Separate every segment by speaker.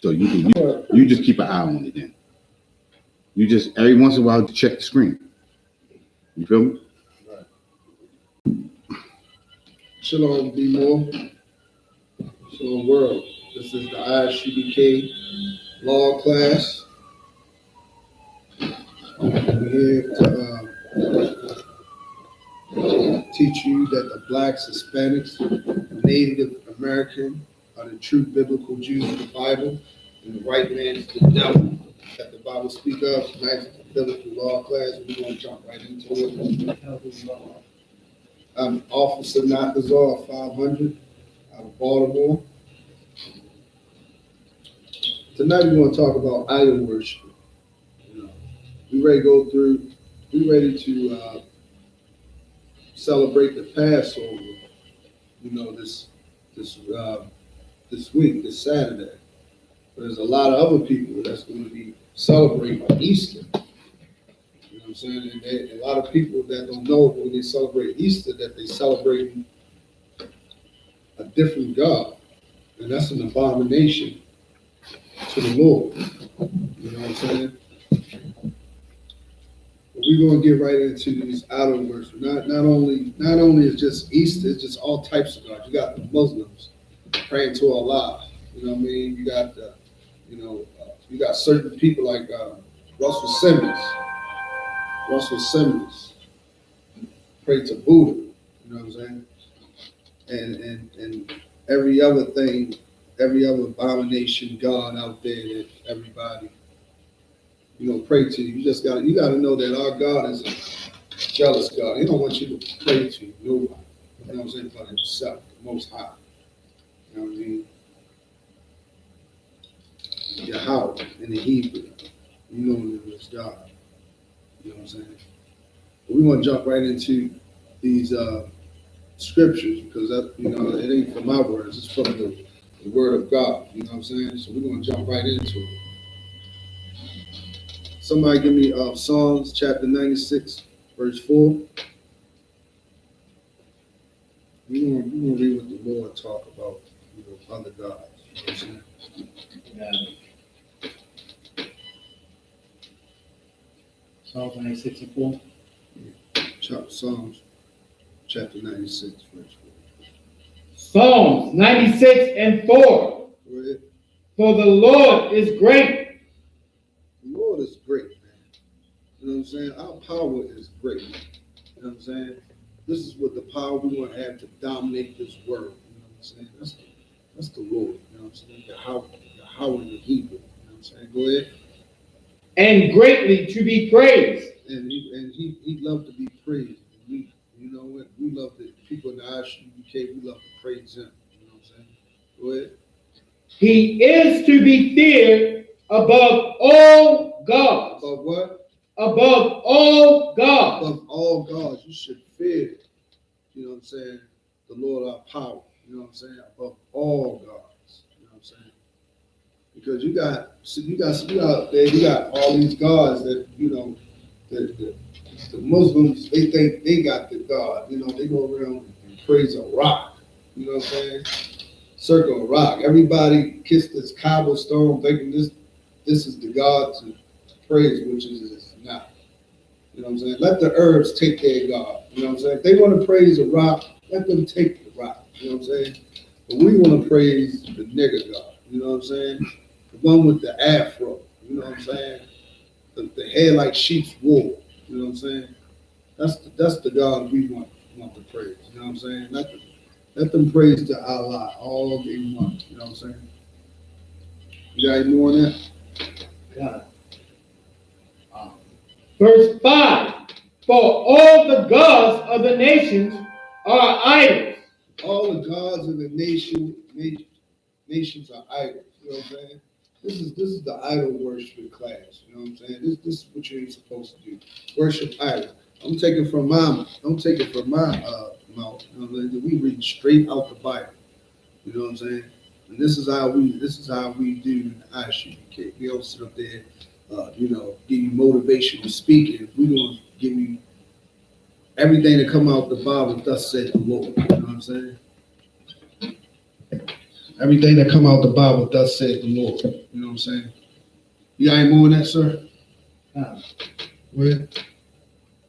Speaker 1: So you just keep an eye on it then. You just every once in a while check the screen. You feel me?
Speaker 2: Right. Shalom, Bmore. Shalom, world. This is the I.S.U.P.K law class. We're here to teach you that the blacks, Hispanics, Native American are the true biblical Jews of the Bible, and the white man is the devil that the Bible speak of. Tonight's biblical law class. We're going to jump right into it. I'm Officer Nakazar 500 out of Baltimore. Tonight we're going to talk about idol worship. We ready to go through. We ready to celebrate the Passover. This week, this Saturday. But there's a lot of other people that's going to be celebrating Easter. You know what I'm saying? And a lot of people that don't know when they celebrate Easter that they celebrate a different God, and that's an abomination to the Lord. You know what I'm saying? But we're going to get right into these idol worship. Not only is just Easter, it's just all types of gods. You got the Muslims praying to Allah. You know what I mean? You got you got certain people like Russell Simmons pray to Buddha. You know what I'm saying? And every other thing, every other abomination god out there that everybody pray to. You gotta know that our God is a jealous God. He don't want you to pray to nobody. You know what I'm saying? But himself, the Most High. You know what I mean? Yahweh in the Hebrew. You know him as God. You know what I'm saying? But we want to jump right into these scriptures because that it ain't from my words, it's from the word of God. You know what I'm saying? So we're gonna jump right into it. Somebody give me Psalms chapter 96, verse 4. We're gonna read what the Lord talk about, other gods. You know what I'm saying?
Speaker 3: Yeah. Psalms 96 and 4.
Speaker 2: Psalms chapter 96, verse 4.
Speaker 4: Psalms 96 and 4.
Speaker 2: Go ahead.
Speaker 4: For the Lord is great.
Speaker 2: The Lord is great, man. You know what I'm saying? Our power is great. You know what I'm saying? This is what the power we want to have to dominate this world. You know what I'm saying? That's the Lord. You know what I'm saying? Yahweh in the Hebrew. You know what I'm saying? Go ahead.
Speaker 4: And greatly to be praised.
Speaker 2: And he loved to be praised. We, you know what? We love the people in the I.S.U.P.K. We love to praise him. You know what I'm saying? Go ahead.
Speaker 4: He is to be feared above all gods.
Speaker 2: Above what?
Speaker 4: Above all gods.
Speaker 2: Above all gods. You should fear, you know what I'm saying, the Lord our power. You know what I'm saying? Above all gods. You know what I'm saying? Because you out there, you got all these gods that, the Muslims, they think they got the God. They go around and praise a rock. You know what I'm saying? Circle a rock. Everybody kiss this cobblestone thinking this is the God to praise, which is not. You know what I'm saying? Let the herbs take their God. You know what I'm saying? If they want to praise a rock, let them take the rock. You know what I'm saying? But we want to praise the nigger God. You know what I'm saying? The one with the afro. You know what I'm saying? The hair like sheep's wool. You know what I'm saying? That's the God we want to praise. You know what I'm saying? Let them praise to Allah all they want. You know what I'm saying? You got any more on that?
Speaker 3: Yeah.
Speaker 4: Verse 5. For all the gods of the nations are idols.
Speaker 2: All the gods of the nations are idols. You know what I'm saying? This is the idol worship class. You know what I'm saying? This is what you're supposed to do. Worship idols. Don't take it from my mouth. You know, we read straight out the Bible. You know what I'm saying? And this is how we do in the I.S.U.P.K. We don't sit up there, give you motivational speaking. We're gonna give you everything that come out the Bible. Thus said the Lord. You know what I'm saying? Everything that come out the Bible, thus said the Lord. You know what I'm saying? You got any more on that, sir? Where?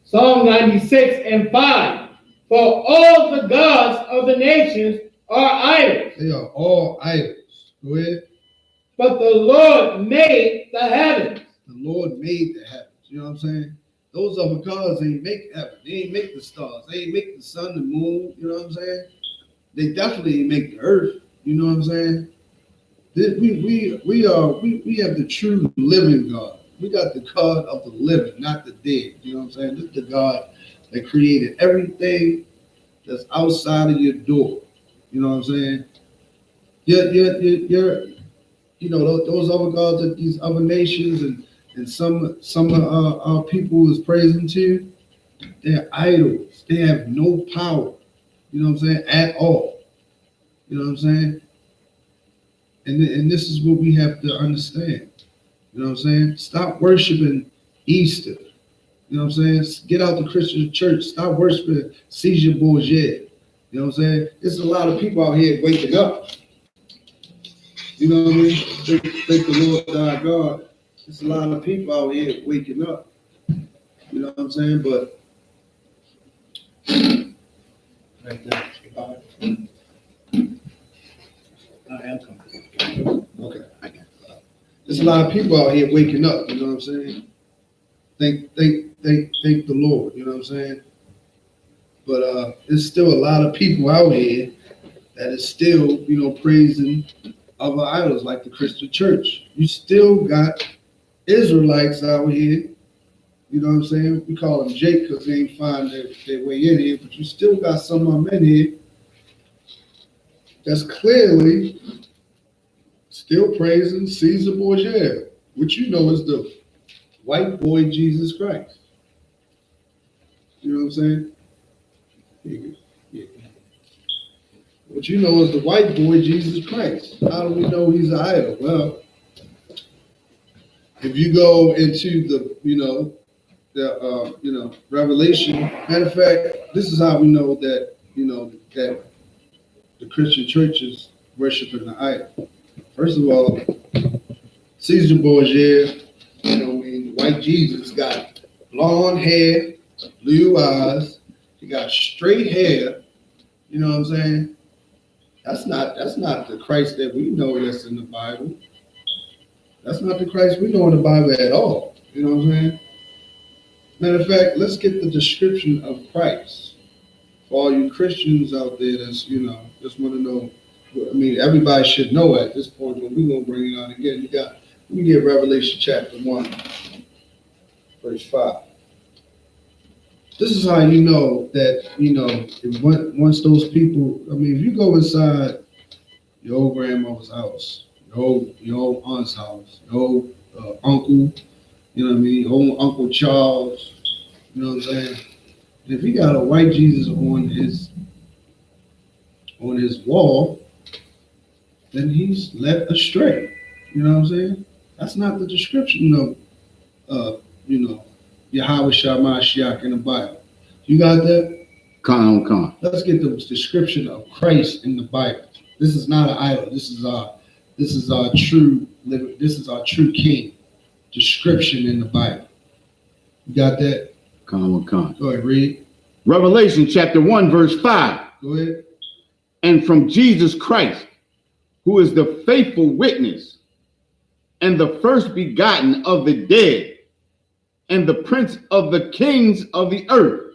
Speaker 4: Psalm 96 and 5. For all the gods of the nations are idols.
Speaker 2: They are all idols. Go ahead.
Speaker 4: But the Lord made the heavens.
Speaker 2: The Lord made the heavens. You know what I'm saying? Those other gods ain't make heaven. They ain't make the stars. They ain't make the sun, the moon. You know what I'm saying? They definitely ain't make the earth. You know what I'm saying? We have the true living God. We got the God of the living, not the dead. You know what I'm saying? This is the God that created everything that's outside of your door. You know what I'm saying? You know, those other gods that these other nations and some of our people is praising to, they're idols. They have no power. You know what I'm saying? At all. You know what I'm saying? And this is what we have to understand. You know what I'm saying? Stop worshiping Easter. You know what I'm saying? Get out the Christian church. Stop worshiping ISupk Bmore. You know what I'm saying? There's a lot of people out here waking up. You know what I mean? Thank the Lord thy God. There's a lot of people out here waking up. You know what I'm saying? But
Speaker 3: Right there. I am comfortable.
Speaker 2: okay, I got it. There's a lot of people out here waking up. You know what I'm saying? Thank the Lord. You know what I'm saying? But there's still a lot of people out here that is still, you know, praising other idols like the Christian church. You still got Israelites out here. You know what I'm saying? We call them Jake because they ain't find their way in here, but you still got some of them in here that's clearly still praising Caesar Borgia, which you know is the white boy Jesus Christ. You know what I'm saying? Yeah. What you know is the white boy Jesus Christ. How do we know he's an idol? Well, if you go into the, Revelation. Matter of fact, this is how we know that, that the Christian church is worshiping the idol. First of all, Caesar Borgia, the white Jesus got blonde hair, blue eyes. He got straight hair. You know what I'm saying? That's not the Christ that we know that's in the Bible. That's not the Christ we know in the Bible at all. You know what I'm saying? Matter of fact, let's get the description of Christ. For all you Christians out there that's, just want to know. I mean, everybody should know at this point, but we're going to bring it out again. We get Revelation chapter 1, verse 5. This is how you know that, once those people, if you go inside your old grandmother's house, your old aunt's house, your old uncle, old Uncle Charles, you know what I'm saying? And if he got a white Jesus on his wall, then he's led astray. You know what I'm saying? That's not the description of, Yahweh Shah in the Bible. You got that?
Speaker 1: Con.
Speaker 2: Let's get the description of Christ in the Bible. This is not an idol. This is our true king. Description in the Bible. You got that?
Speaker 1: Con.
Speaker 2: Go ahead, read.
Speaker 1: Revelation chapter 1, verse 5.
Speaker 2: Go ahead.
Speaker 1: And from Jesus Christ, who is the faithful witness and the first begotten of the dead and the prince of the kings of the earth,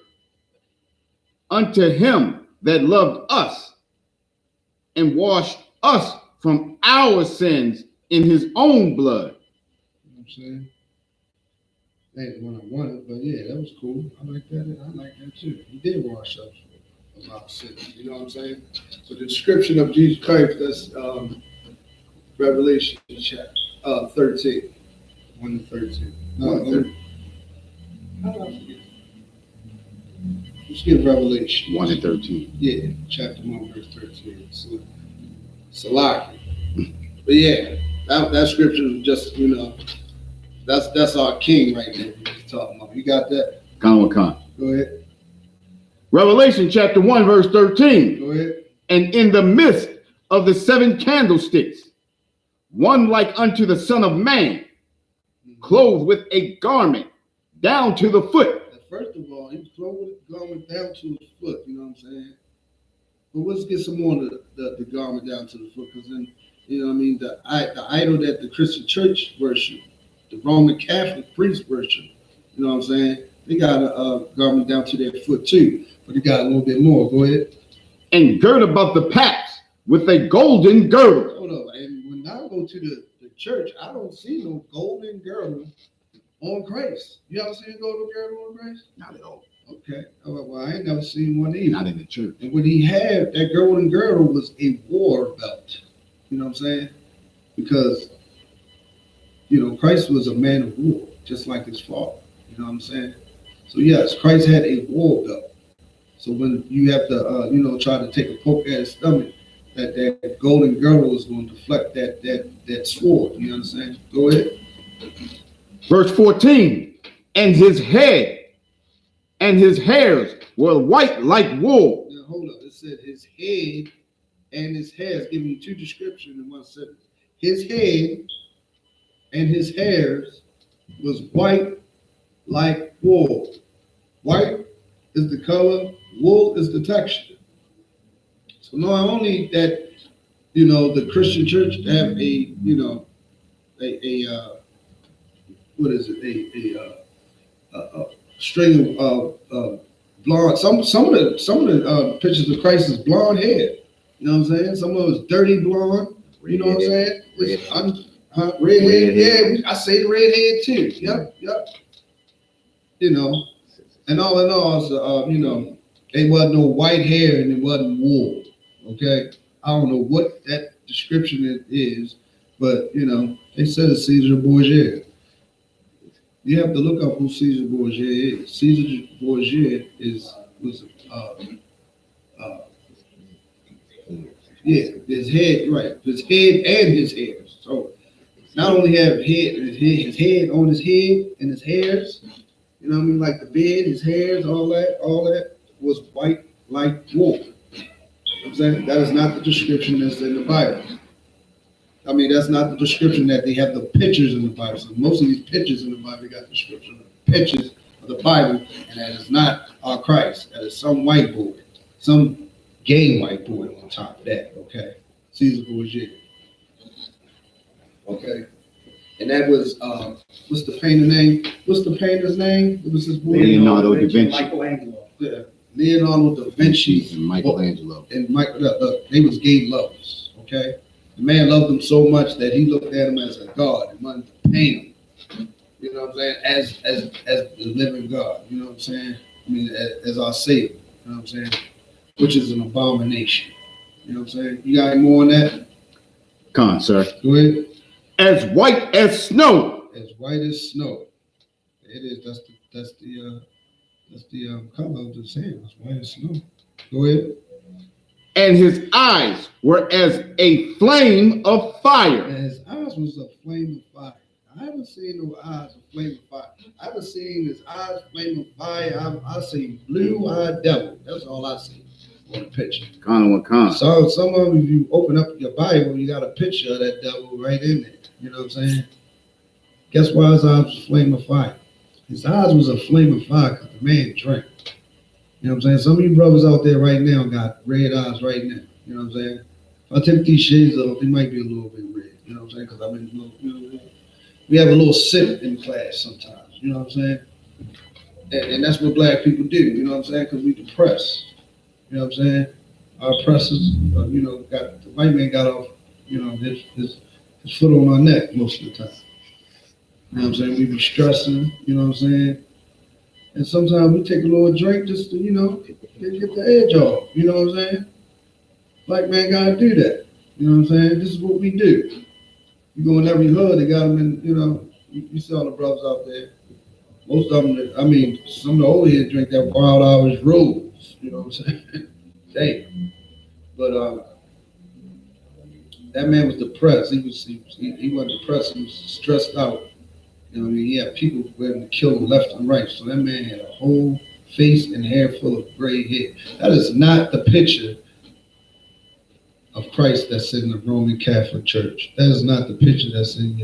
Speaker 1: unto him that loved us and washed us from our sins in his own blood.
Speaker 2: You know what I'm saying? That ain't what I wanted, but yeah, that was cool. I like that too. He did wash us from our sins. You know what I'm saying? So the description of Jesus Christ, that's Revelation chapter 13. 1 to 13. How did I forget? Let's get Revelation
Speaker 1: 1 and 13.
Speaker 2: Yeah, chapter 1, verse 13. Salaki. But yeah, that scripture is just, that's our king right there we're talking about. You got that?
Speaker 1: Con.
Speaker 2: Go ahead.
Speaker 1: Revelation chapter 1, verse 13.
Speaker 2: Go ahead.
Speaker 1: And in the midst of the 7 candlesticks, one like unto the Son of Man, clothed with a garment down to the foot.
Speaker 2: First of all, he was clothed with a garment down to his foot, you know what I'm saying? But let's get some more of the garment down to the foot, because then, you know what I mean, the idol that the Christian church worship, the Roman Catholic priest worship, you know what I'm saying? They got a garment down to their foot too, but they got a little bit more. Go ahead.
Speaker 1: And gird about the paps with a golden girdle.
Speaker 2: Hold on. And when I go to the church, I don't see no golden girdle on Christ. You ever seen a golden girdle on Christ?
Speaker 1: Not at all.
Speaker 2: Okay. Well, I ain't never seen one either.
Speaker 1: Not in the church.
Speaker 2: And what he had, that golden girdle was a war belt. You know what I'm saying? Because, you know, Christ was a man of war, just like his father. You know what I'm saying? So yes, Christ had a war belt. So when you have to, you know, try to take a poke at his stomach, that golden girdle is going to deflect that sword. You understand? Go ahead.
Speaker 1: Verse 14, and his head and his hairs were white like wool.
Speaker 2: Now hold up. It said his head and his hairs, giving you 2 descriptions in one sentence. His head and his hairs was white like wool. White is the color, wool is the texture. So not only that, you know, the Christian church have a, you know, what is it? A string of blonde. Some of the pictures of Christ is blonde hair. You know what I'm saying? Some of it was dirty blonde. You know what I'm saying? Red hair. Yeah, I say the red hair too. Yep. You know, and all in all, you know, it wasn't no white hair and it wasn't wool. Okay, I don't know what that description is, but you know, they said it's Caesar Borgia. You have to look up who Caesar Borgia is. Caesar Borgia was his head, right? His head and his hairs. So not only have his head on his head and his hairs, you know what I mean, like the beard, his hairs, all that was white like wool. You know what I'm saying? That is not the description that's in the Bible. I mean, that's not the description that they have the pictures in the Bible. So most of these pictures in the Bible got the description of the pictures of the Bible, and that is not our Christ. That is some white boy, some gay white boy on top of that, okay? Caesar Borgia. Okay. And that was, what's the painter's name? What's the painter's name? It was his boy.
Speaker 1: Leonardo da Vinci.
Speaker 3: Michelangelo.
Speaker 2: Yeah. Leonardo da Vinci.
Speaker 1: And Michelangelo.
Speaker 2: And they was gay lovers, okay? The man loved them so much that he looked at him as a god and wanted to paint him. You know what I'm saying? As the living God. You know what I'm saying? I mean, as our Savior. You know what I'm saying? Which is an abomination. You know what I'm saying? You got any more on that?
Speaker 1: Come on, sir.
Speaker 2: Go ahead.
Speaker 1: As white as snow.
Speaker 2: As white as snow. It is. That's the color of the sand. It's white as snow. Go ahead.
Speaker 1: And his eyes were as a flame of fire.
Speaker 2: And his eyes was a flame of fire. I haven't seen no eyes of flame of fire. I haven't seen his eyes flame of fire. I see blue-eyed devil. That's all I see on the picture. So some of you, if you open up your Bible, you got a picture of that devil right in there. You know what I'm saying? Guess why his eyes was a flame of fire? His eyes was a flame of fire because the man drank. You know what I'm saying? Some of you brothers out there right now got red eyes right now. You know what I'm saying? If I take these shades off, they might be a little bit red. You know what I'm saying? Because I've been, you know, we have a little sip in class sometimes. You know what I'm saying? And that's what black people do. You know what I'm saying? Because we depressed. You know what I'm saying? Our oppressors, you know, the white man got off, you know, his foot on our neck most of the time. You know what I'm saying? We be stressing. You know what I'm saying? And sometimes we take a little drink just to, you know, get the edge off. You know what I'm saying? Black man gotta do that. You know what I'm saying? This is what we do. You go in every hood, they got them in, you know, you see all the brothers out there. Most of them, I mean, some of the older here drink that Wild Irish Rose. You know what I'm saying? Damn. But that man was depressed. He wasn't depressed. He was stressed out. You know what I mean? He had people ready to kill him left and right. So that man had a whole face and hair full of gray hair. That is not the picture of Christ that's in the Roman Catholic Church. That is not the picture that's in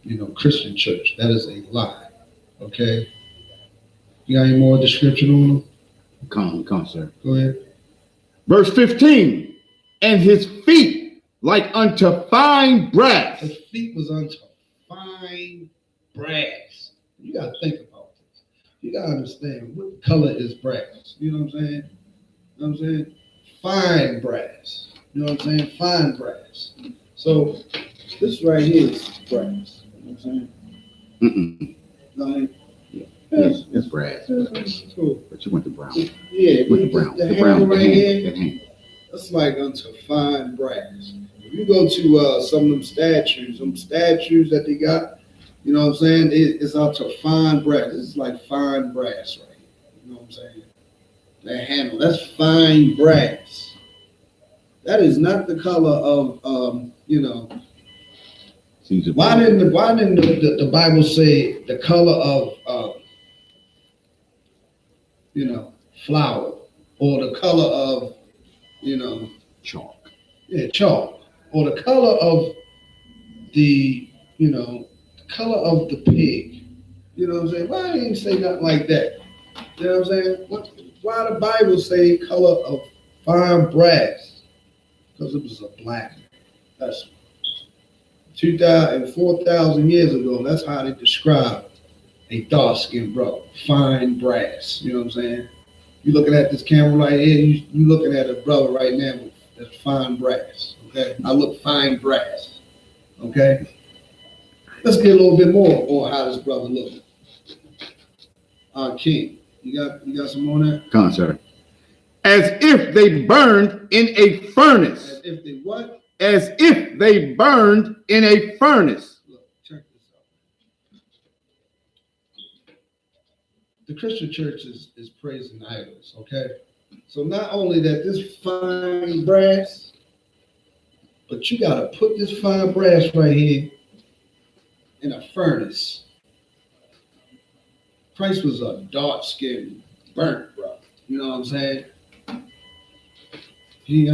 Speaker 2: your Christian church. That is a lie. Okay. You got any more description on them?
Speaker 1: Come, sir.
Speaker 2: Go ahead.
Speaker 1: Verse 15. And his feet like unto fine brass.
Speaker 2: His feet was unto fine brass. You got to think about this. You got to understand what color is brass. You know what I'm saying? You know what I'm saying? Fine brass. You know what I'm saying? Fine brass. So this right here is brass. You know what I'm saying?
Speaker 1: Mm-mm.
Speaker 2: Like,
Speaker 1: It's brass.
Speaker 2: Cool.
Speaker 1: But you went to brown.
Speaker 2: Yeah,
Speaker 1: With the brown.
Speaker 2: The
Speaker 1: The brown.
Speaker 2: handle right here,
Speaker 1: that hand.
Speaker 2: that's like unto fine brass. If you go to some of them statues that they got, you know what I'm saying? It's unto fine brass. This is like fine brass right here. You know what I'm saying? That handle, that's fine brass. That is not the color of Why didn't the Bible say the color of flour, or the color of
Speaker 1: Chalk.
Speaker 2: Yeah, chalk, or the color of the color of the pig? You know what I'm saying? Why didn't he say nothing like that? You know what I'm saying? Why the Bible say color of fine brass? Because it was a black man. That's 2,000 and 4,000 years ago. That's how they described a dark-skinned brother, fine brass. You know what I'm saying? You looking at this camera right here, you looking at a brother right now that's fine brass. Okay, I look fine brass. Okay, let's get a little bit more on how this brother looks. King, you got some more on that?
Speaker 1: Come on, sir. As if they burned in a furnace.
Speaker 2: As if they what?
Speaker 1: As if they burned in a furnace.
Speaker 2: Look, check this out. The Christian church is praising idols, okay? So not only that this fine brass, but you got to put this fine brass right here in a furnace. Christ was a dark-skinned, burnt brother. You know what I'm saying? He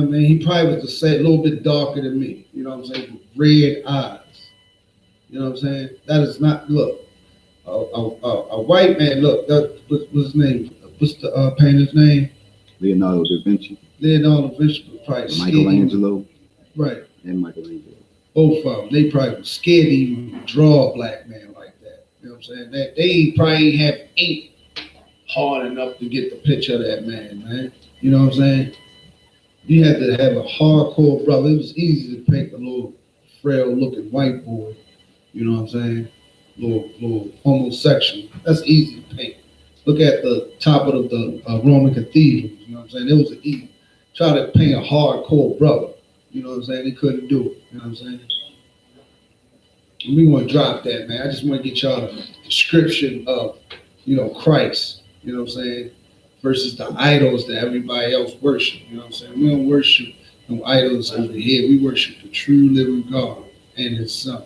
Speaker 2: probably was a little bit darker than me. You know what I'm saying? With red eyes. You know what I'm saying? That is not, look, a white man, look, what's his name? What's the painter's name?
Speaker 1: Leonardo da Vinci.
Speaker 2: Leonardo da Vinci was probably
Speaker 1: Michelangelo.
Speaker 2: Right.
Speaker 1: And Michelangelo.
Speaker 2: Both of them. They probably were scared to even draw a black man like that. You know what I'm saying? They probably have ink hard enough to get the picture of that man. You know what I'm saying? You had to have a hardcore brother. It was easy to paint a little frail looking white boy. You know what I'm saying? Little homosexual. That's easy to paint. Look at the top of the Roman cathedrals. You know what I'm saying? It was easy. Try to paint a hardcore brother. You know what I'm saying? They couldn't do it. You know what I'm saying? And we want to drop that, man. I just want to get y'all the description of, Christ. You know what I'm saying? Versus the idols that everybody else worship. You know what I'm saying? We don't worship no idols over here. We worship the true living God and his son,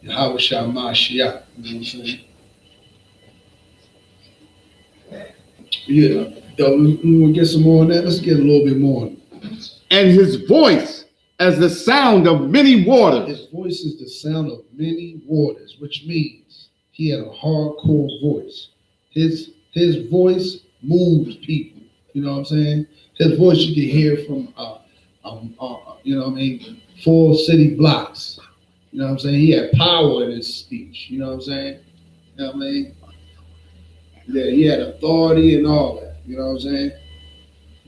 Speaker 2: Yahweh Shah Mashiach. You know what I'm saying? Yeah. We want to get some more on that. Let's get a little bit more.
Speaker 1: And his voice as the sound of many waters.
Speaker 2: His voice is the sound of many waters, which means he had a hardcore voice. His voice moves people. You know what I'm saying? His voice you can hear from 4 city blocks. You know what I'm saying? He had power in his speech. You know what I'm saying? You know what I mean? Yeah, he had authority and all that. You know what I'm saying?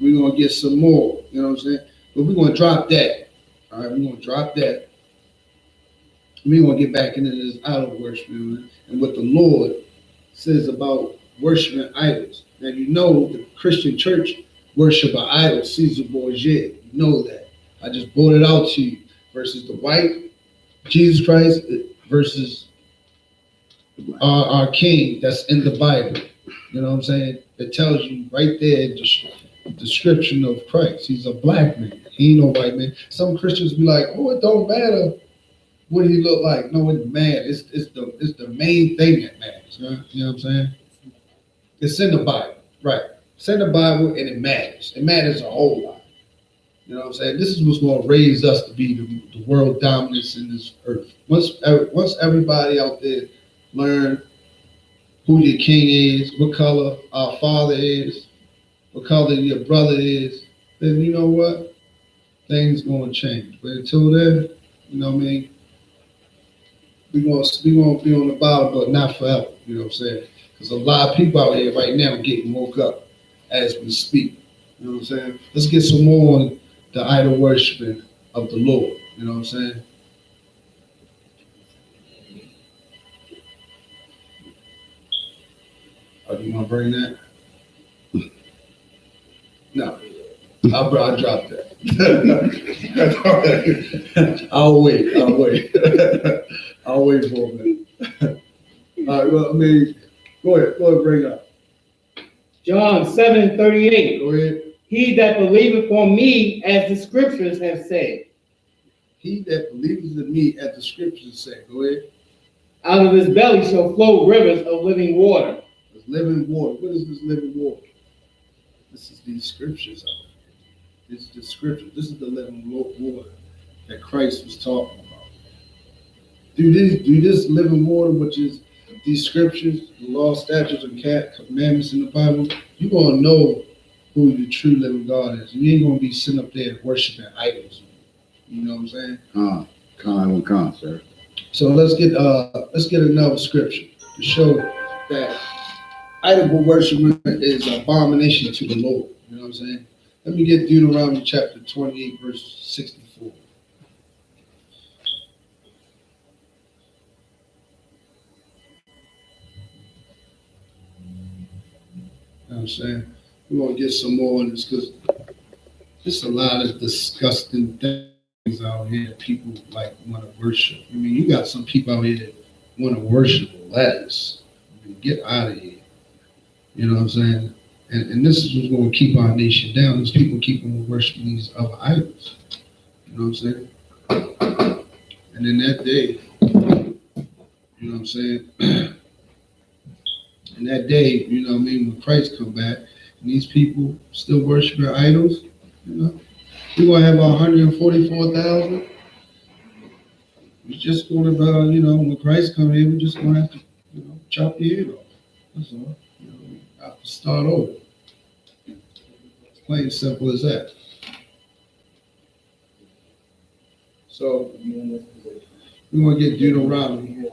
Speaker 2: We're gonna get some more. You know what I'm saying? But we're gonna drop that. All right, we're gonna drop that. We're gonna get back into this idol worship and what the Lord says about worshiping idols. Now you know the Christian church worship an idol, Caesar Borgia. You know that. I just brought it out to you. Versus the white Jesus Christ versus our King that's in the Bible. You know what I'm saying? It tells you right there the description of Christ. He's a black man. He ain't no white man. Some Christians be like, oh, it don't matter what he look like. No, it matters. It's the main thing that matters. Right? You know what I'm saying? It's in the Bible. Right. It's in the Bible and it matters. It matters a whole lot. You know what I'm saying? This is what's going to raise us to be the world dominance in this earth. Once everybody out there learn who your king is, what color our father is, what color your brother is, then you know what? Things going to change. But until then, you know what I mean? We're going to be on the bottom, but not forever. You know what I'm saying? Because a lot of people out here right now getting woke up as we speak. You know what I'm saying? Let's get some more on the idol worshiping of the Lord. You know what I'm saying? Oh, you want to bring that? No. I dropped that. I'll wait. I'll wait for a minute. All right, well, I mean, go ahead, bring it up.
Speaker 4: John 7:38.
Speaker 2: Go ahead.
Speaker 4: He that believeth on me, as the scriptures have said.
Speaker 2: He that believeth in me, as the scriptures say. Go ahead.
Speaker 4: Out of his belly shall flow rivers of living water.
Speaker 2: There's living water. What is this living water? This is these scriptures. This is the scripture. This is the living water that Christ was talking about. Do this living water, which is these scriptures, the law, statutes, and commandments in the Bible, you're going to know who the true living God is. You ain't going to be sitting up there worshiping idols. You know what I'm saying?
Speaker 1: Con, sir.
Speaker 2: So let's get another scripture to show that idol worshiping is an abomination to the Lord. You know what I'm saying? Let me get Deuteronomy chapter 28, verse 64. You know what I'm saying? We want to get some more on this because there's a lot of disgusting things out here that people like want to worship. I mean, you got some people out here that want to worship lettuce. I mean, get out of here. You know what I'm saying? And this is what's going to keep our nation down. These people keep on worshiping these other idols. You know what I'm saying? And in that day, you know what I'm saying? In that day, you know what I mean, when Christ come back, and these people still worshiping idols, you know, we're going to have 144,000. We're just going to, you know, when Christ come in, we're just going to have to, you know, chop your head off. That's all. You know, we have to start over. It's plain and simple as that. So, we want to get Deuteronomy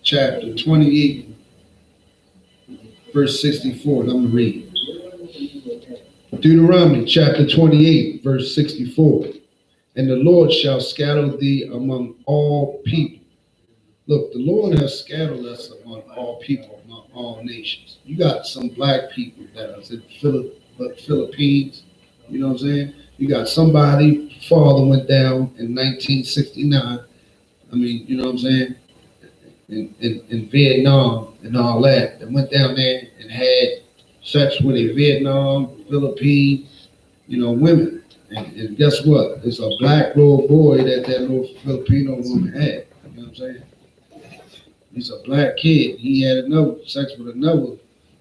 Speaker 2: chapter 28, verse 64. I'm going to read. Deuteronomy chapter 28, verse 64. And the Lord shall scatter thee among all people. Look, the Lord has scattered us among all people, among all nations. You got some black people that are in the Philippines. You know what I'm saying? You got somebody, father went down in 1969. I mean, you know what I'm saying? In Vietnam and all that. They went down there and had sex with a Vietnam, Philippine, you know, women. And guess what? It's a black little boy that little Filipino woman had. You know what I'm saying? He's a black kid. He had sex with another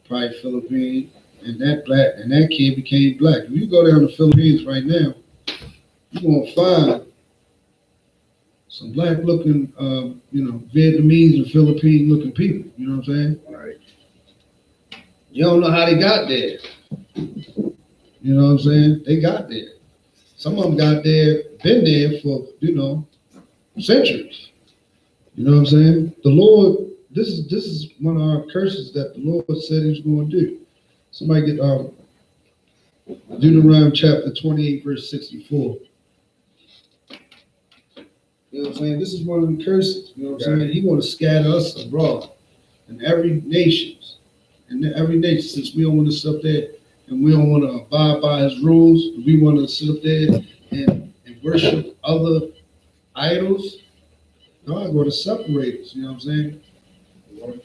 Speaker 2: probably Philippine, and that kid became black. If you go down to the Philippines right now, you're gonna find some black looking, you know, Vietnamese and Philippine looking people. You know what I'm saying?
Speaker 1: Right.
Speaker 2: You don't know how they got there. You know what I'm saying? They got there. Some of them got there, been there for, you know, centuries. You know what I'm saying? The Lord, this is one of our curses that the Lord said He's going to do. Somebody get Deuteronomy chapter 28, verse 64. You know what I'm saying? This is one of the curses. You know what I'm saying? He's going to scatter us abroad in every nation. Since we don't want to sit up there and we don't want to abide by His rules, we want to sit up there and worship other idols. God going to separate us. You know what I'm saying?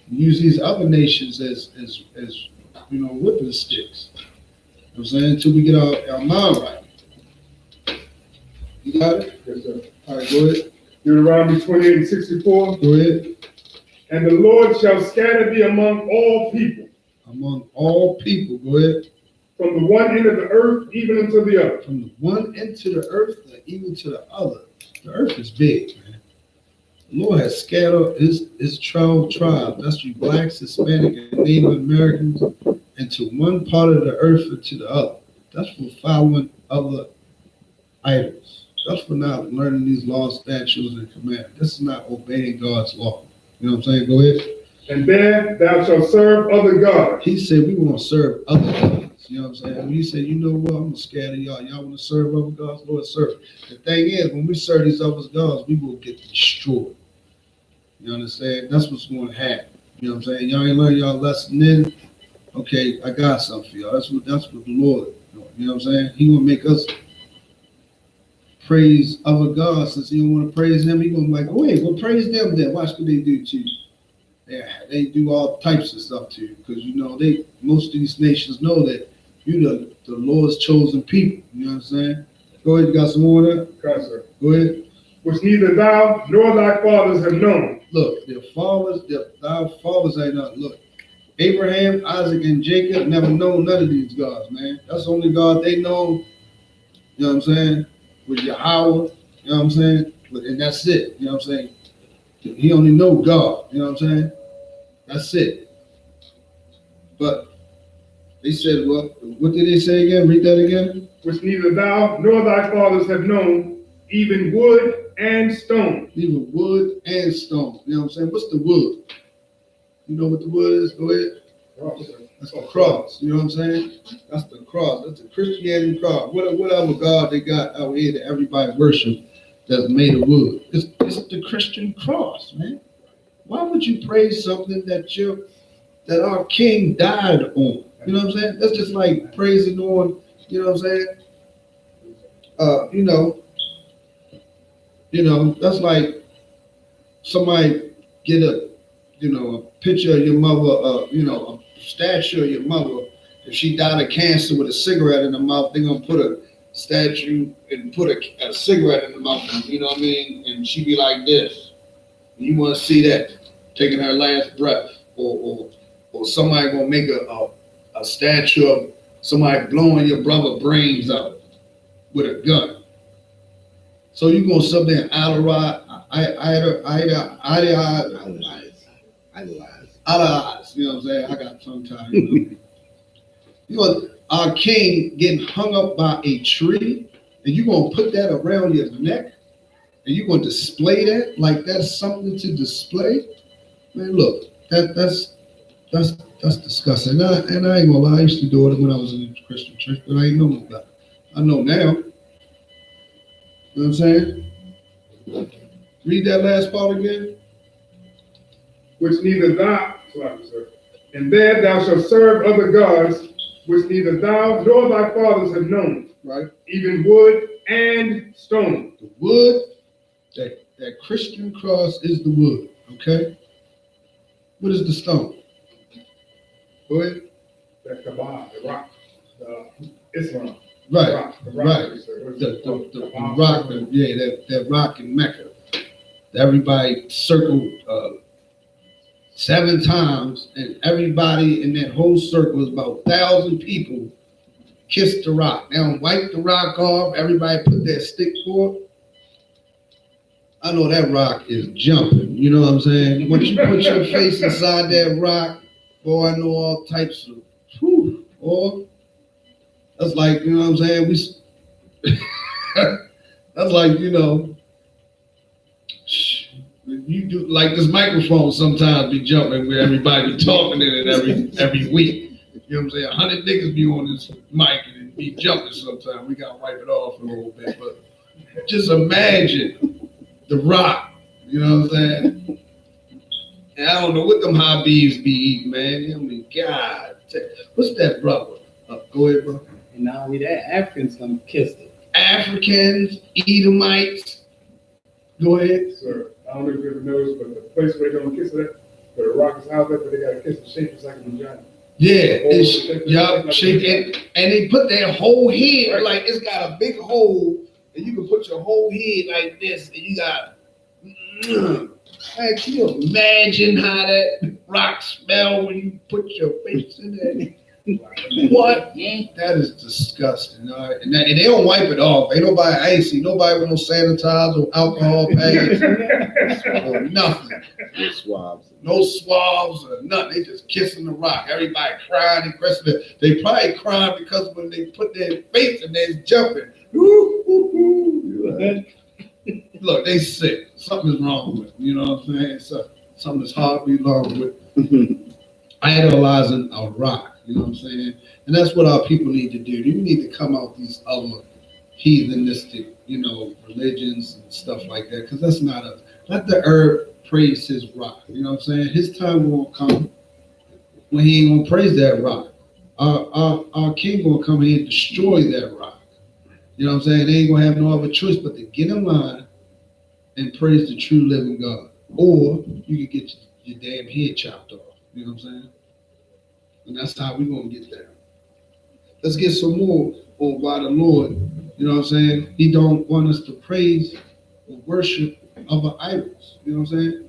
Speaker 2: Use these other nations as you know, whipping sticks. You know what I'm saying? Until we get our mind right. You got it?
Speaker 5: Yes, sir.
Speaker 2: All right, go ahead.
Speaker 5: Deuteronomy 28 and 64.
Speaker 2: Go ahead.
Speaker 5: And the Lord shall scatter thee among all people.
Speaker 2: Among all people. Go ahead.
Speaker 5: from the one end of the earth even unto the other.
Speaker 2: From the one end to the earth, and even to the other. The earth is big, man. The Lord has scattered his 12 tribes. That's you blacks, Hispanic, and Native Americans into one part of the earth and to the other. That's for following other idols. That's for not learning these laws, statutes, and commandments. This is not obeying God's law. You know what I'm saying? Go ahead.
Speaker 5: And there thou shalt serve other gods.
Speaker 2: He said we want to serve other gods. You know what I'm saying? When you say, you know what, I'm gonna scare y'all. Y'all want to serve other gods? Lord, serve. The thing is, when we serve these other gods, we will get destroyed. You understand? That's what's going to happen. You know what I'm saying? Y'all ain't learned y'all lesson then. Okay, I got something for y'all. That's what the Lord doing. You know what I'm saying? He gonna make us praise other gods. Since he don't want to praise him, he gonna be like, oh wait, well praise them then. Watch what they do to you. They do all types of stuff to you because you know most of these nations know that you the Lord's chosen people. You know what I'm saying? Go ahead, you got some more there?
Speaker 5: Okay, sir.
Speaker 2: Go ahead.
Speaker 5: Which neither thou nor thy fathers have known.
Speaker 2: Look, thy fathers ain't not. Look, Abraham, Isaac, and Jacob never known none of these gods, man. That's the only God they know. You know what I'm saying? With Yahweh, you know what I'm saying? And that's it. You know what I'm saying? He only know God. You know what I'm saying? That's it. But they said, well, what did they say again? Read that again.
Speaker 5: Which neither thou nor thy fathers have known, even wood and stone.
Speaker 2: Even wood and stone. You know what I'm saying? What's the wood? You know what the wood is? Go ahead. That's the cross. You know what I'm saying? That's the cross. That's the Christianity cross. Whatever God they got out here that everybody worship that's made of wood. It's the Christian cross, man. Why would you praise something that our King died on? You know what I'm saying? That's just like praising on, you know what I'm saying? That's like somebody get a picture of your mother, a statue of your mother. If she died of cancer with a cigarette in her mouth, they're gonna put a statue and put a cigarette in the mouth, you know what I mean? And she be like this. You want to see that taking her last breath, or somebody gonna make a statue of somebody blowing your brother brains out with a gun. So you gonna sit there and idolize, you know what I'm saying? I got tongue tied. You know, our king getting hung up by a tree, and you gonna put that around your neck, and you gonna display that like that's something to display? Man, look, that's disgusting. And I ain't gonna lie, I used to do it when I was in the Christian church, but I ain't know about it. I know now. You know what I'm saying? Read that last part again.
Speaker 5: Which neither thou, and there thou shalt serve other gods, which neither thou nor thy fathers have known.
Speaker 2: Right.
Speaker 5: Even wood and stone.
Speaker 2: The wood, that Christian cross is the wood, okay? What is the stone? Go ahead.
Speaker 5: That Kaaba, the rock, Islam.
Speaker 2: Right,
Speaker 5: rock,
Speaker 2: right. The rock, that rock in Mecca. Everybody circled 7 times, and everybody in that whole circle is about 1,000 people kissed the rock. Now wipe the rock off. Everybody put their stick forward. I know that rock is jumping. You know what I'm saying? Once you put your face inside that rock, boy, I know all types of. Boy, that's like, you know what I'm saying? That's like, you do like this microphone sometimes be jumping where everybody be talking in it every week. You know what I'm saying? 100 niggas be on this mic and be jumping sometimes. We gotta wipe it off a little bit, but just imagine the rock. You know what I'm saying? And I don't know what them hobbies be eating, man. I mean, God, what's that, brother? Go ahead, bro.
Speaker 4: And not only that, Africans come kiss it.
Speaker 2: Africans, Edomites. Go ahead.
Speaker 5: Sir, I don't know if you ever noticed, but the place where they don't kiss it at, where the rock is housed at, but they got to kiss the shape just like a vagina.
Speaker 2: Yeah, shake it, and they put their whole head right. Like it's got a big hole, and you can put your whole head like this, and you got. Can you imagine how that rock smell when you put your face in there? What? That is disgusting. All right? And they don't wipe it off. Ain't nobody, I ain't see nobody with no sanitizer or alcohol pads or nothing.
Speaker 1: No swabs.
Speaker 2: No swabs or nothing. They just kissing the rock. Everybody crying and pressing it. They probably crying because when they put their face in there, it's jumping. Woo, woo, woo.
Speaker 1: Right.
Speaker 2: Look, they sick. Something's wrong with them. You know what I'm saying? So, something is horribly wrong with idolizing a rock. You know what I'm saying? And that's what our people need to do. You need to come out these other heathenistic, religions and stuff like that, because that's not us. Let the herb praise his rock. You know what I'm saying? His time won't come when he ain't gonna praise that rock. Our king gonna come here and destroy that rock. You know what I'm saying? They ain't gonna have no other choice but to get in line and praise the true living God. Or you could get your damn head chopped off. You know what I'm saying? And that's how we're going to get there. Let's get some more on why the Lord, you know what I'm saying? He don't want us to praise or worship other idols. You know what I'm saying?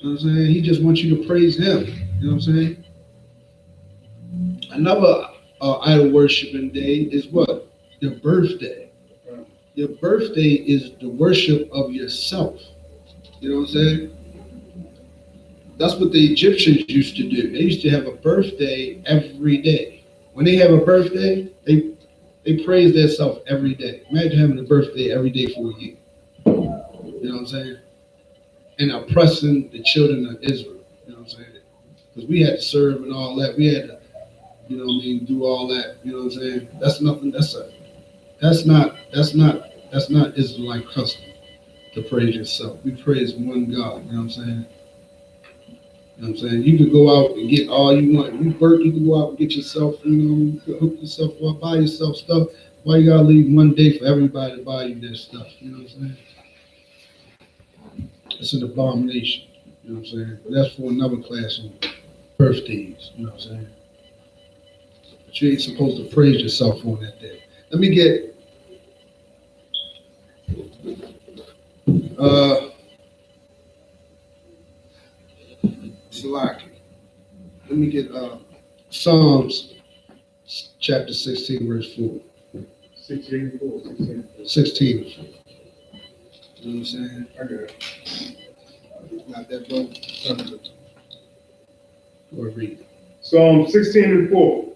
Speaker 2: You know what I'm saying? He just wants you to praise him. You know what I'm saying? Another idol worshiping day is what? Your birthday. Your birthday is the worship of yourself. You know what I'm saying? That's what the Egyptians used to do. They used to have a birthday every day. When they have a birthday, they praise themselves every day. Imagine having a birthday every day for a year. You know what I'm saying? And oppressing the children of Israel. You know what I'm saying? Because we had to serve and all that. We had to, do all that. You know what I'm saying? That's nothing. That's not Israelite custom to praise yourself. We praise one God. You know what I'm saying? You know what I'm saying? You could go out and get all you want. You work, you can go out and get yourself, you can hook yourself up, buy yourself stuff. Why you gotta leave one day for everybody to buy you their stuff? You know what I'm saying? It's an abomination. You know what I'm saying? But that's for another class on birthdays. You know what I'm saying? But you ain't supposed to praise yourself on that day. Let me get Let me get Psalms chapter 16, verse 4.
Speaker 5: 16 and 4.
Speaker 2: 16 and 4. You know what I'm saying?
Speaker 5: I got it.
Speaker 2: Got that, bro? Or read it.
Speaker 5: Psalm 16 and 4.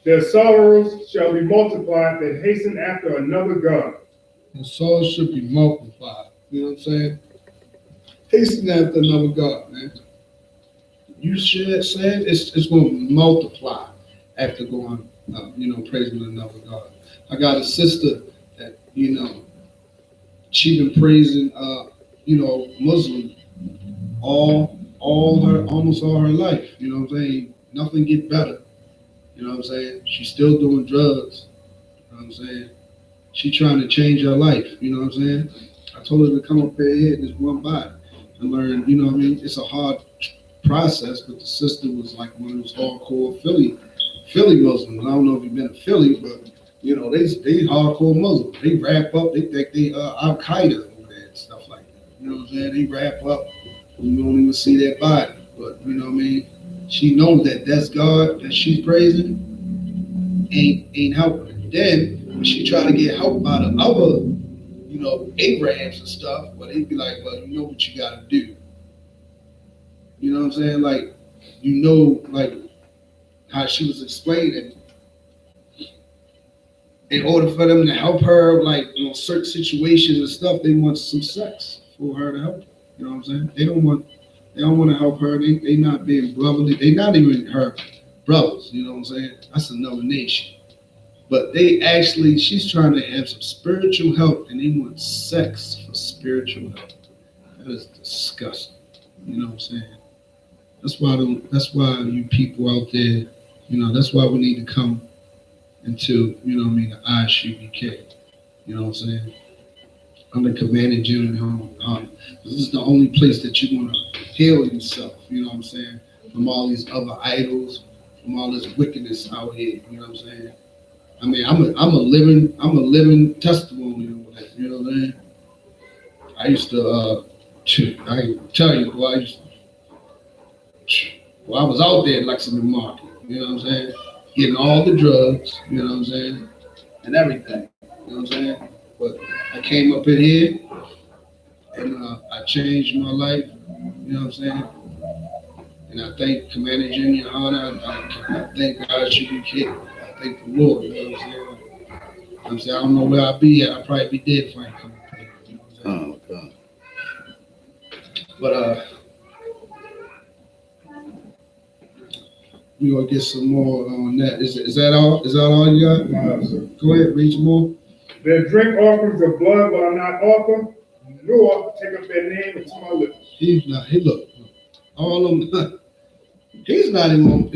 Speaker 5: Their sorrows shall be multiplied that hasten after another God.
Speaker 2: The sorrows should be multiplied. You know what I'm saying? Hasten after another God, man. You should say it's going to multiply after going, praising another God. I got a sister that, she been praising, Muslim almost all her life. You know what I'm saying? Nothing get better. You know what I'm saying? She's still doing drugs. You know what I'm saying? She trying to change her life. You know what I'm saying? I told her to come up here and just run by and learn. You know what I mean? It's a hard process, but the sister was like one of those hardcore Philly Muslims. I don't know if you've been to Philly, but they hardcore Muslims. They wrap up. They think they Al Qaeda over there and stuff like that. You know what I'm saying? They wrap up. You don't even see their body, but you know what I mean. She knows that that's God that she's praising ain't helping. Then when she try to get help by the other, Abrahams and stuff, but they'd be like, well, you know what you got to do. You know what I'm saying? Like, like how she was explaining, in order for them to help her, like, certain situations and stuff, they want some sex for her to help her. You know what I'm saying? They don't want to help her. They not being brotherly. They not even her brothers. You know what I'm saying? That's another nation. But she's trying to have some spiritual help, and they want sex for spiritual help. That is disgusting. You know what I'm saying? That's why you people out there, that's why we need to come into, the I.S.U.P.K. You know what I'm saying? Under commanding general this is the only place that you're gonna heal yourself, you know what I'm saying, from all these other idols, from all this wickedness out here, you know what I'm saying? I mean, I'm a living testimony of that, you know what I'm saying? I used to I tell you, boy, I was out there in Lexington Market, you you know what I'm saying? Getting all the drugs, you know what I'm saying? And everything, you know what I'm saying? But I came up in here and I changed my life, you know what I'm saying? And I thank Commander GEN.YAHANNA, I thank I.S.U.P.K, I thank the Lord, you know what I'm saying? I don't know where I'd be at. I'd probably be dead if I ain't come up here. You know what I'm saying?
Speaker 1: Oh, God.
Speaker 2: But we gonna get some more on that. Is that all? Is that all you got?
Speaker 5: No, sir.
Speaker 2: Go ahead, read some more.
Speaker 5: Their drink offerings of blood will I not offer, nor take up their name into my lips.
Speaker 2: He's not. He look. All of them. He's not even.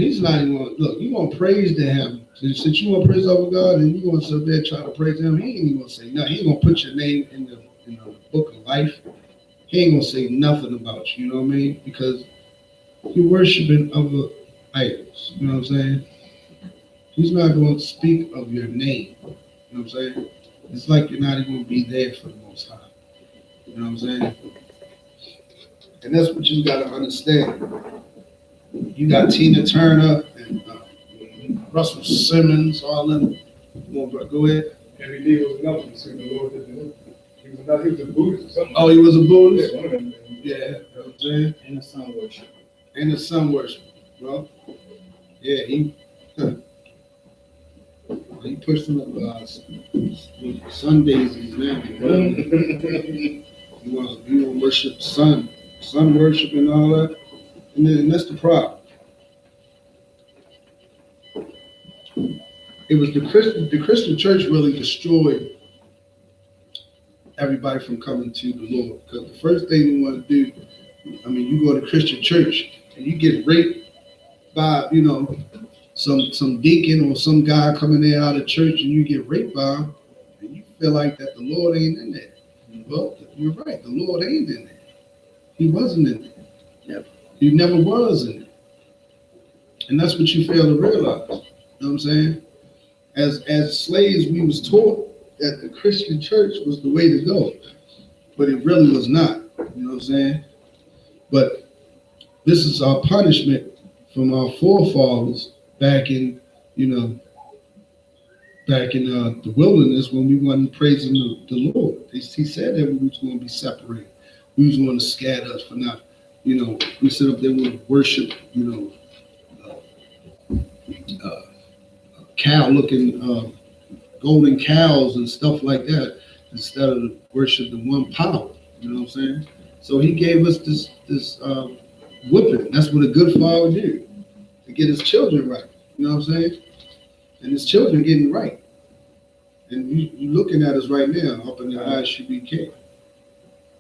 Speaker 2: Look. You gonna praise to him. Since you want to praise over God, and you gonna sit there try to praise him, he ain't even gonna say nothing. He ain't gonna put your name in the book of life. He ain't gonna say nothing about you. You know what I mean? Because you're worshiping other idols. You know what I'm saying? He's not going to speak of your name. You know what I'm saying? It's like you're not even going to be there for the Most High. You know what I'm saying? And that's what you got to understand. You got Tina Turner and Russell Simmons, all them. Go ahead.
Speaker 5: Every day was nothing, so the Lord did it. He was a Buddhist or something.
Speaker 2: Oh, he was a Buddhist?
Speaker 5: Yeah, one of them.
Speaker 2: Yeah, you know what I'm saying?
Speaker 3: And the sun worship.
Speaker 2: And the sun worship, bro. Yeah, he pushed them up Sundays, man. You want to worship sun worship and all that, and that's the problem. It was the Christian church really destroyed everybody from coming to the Lord, because the first thing you want to do, I mean, you go to Christian church and you get raped by, some deacon or some guy coming there out of church, and you get raped by him, and you feel like that the Lord ain't in there. Well, you're right, the Lord ain't in there. He wasn't in there.
Speaker 1: Never.
Speaker 2: He never was in there. And that's what you fail to realize. You know what I'm saying? As slaves, we was taught that the Christian church was the way to go, but it really was not. You know what I'm saying? But this is our punishment from our forefathers back in the wilderness, when we wasn't praising the Lord. He said that we was going to be separated. We was going to scatter us for not, we sit up there and we worship, cow-looking golden cows and stuff like that, instead of worship the one power. You know what I'm saying? So he gave us this whipping. That's what a good father do, to get his children right. You know what I'm saying? And his children getting right. And you looking at us right now up in the I.S.U.P.K.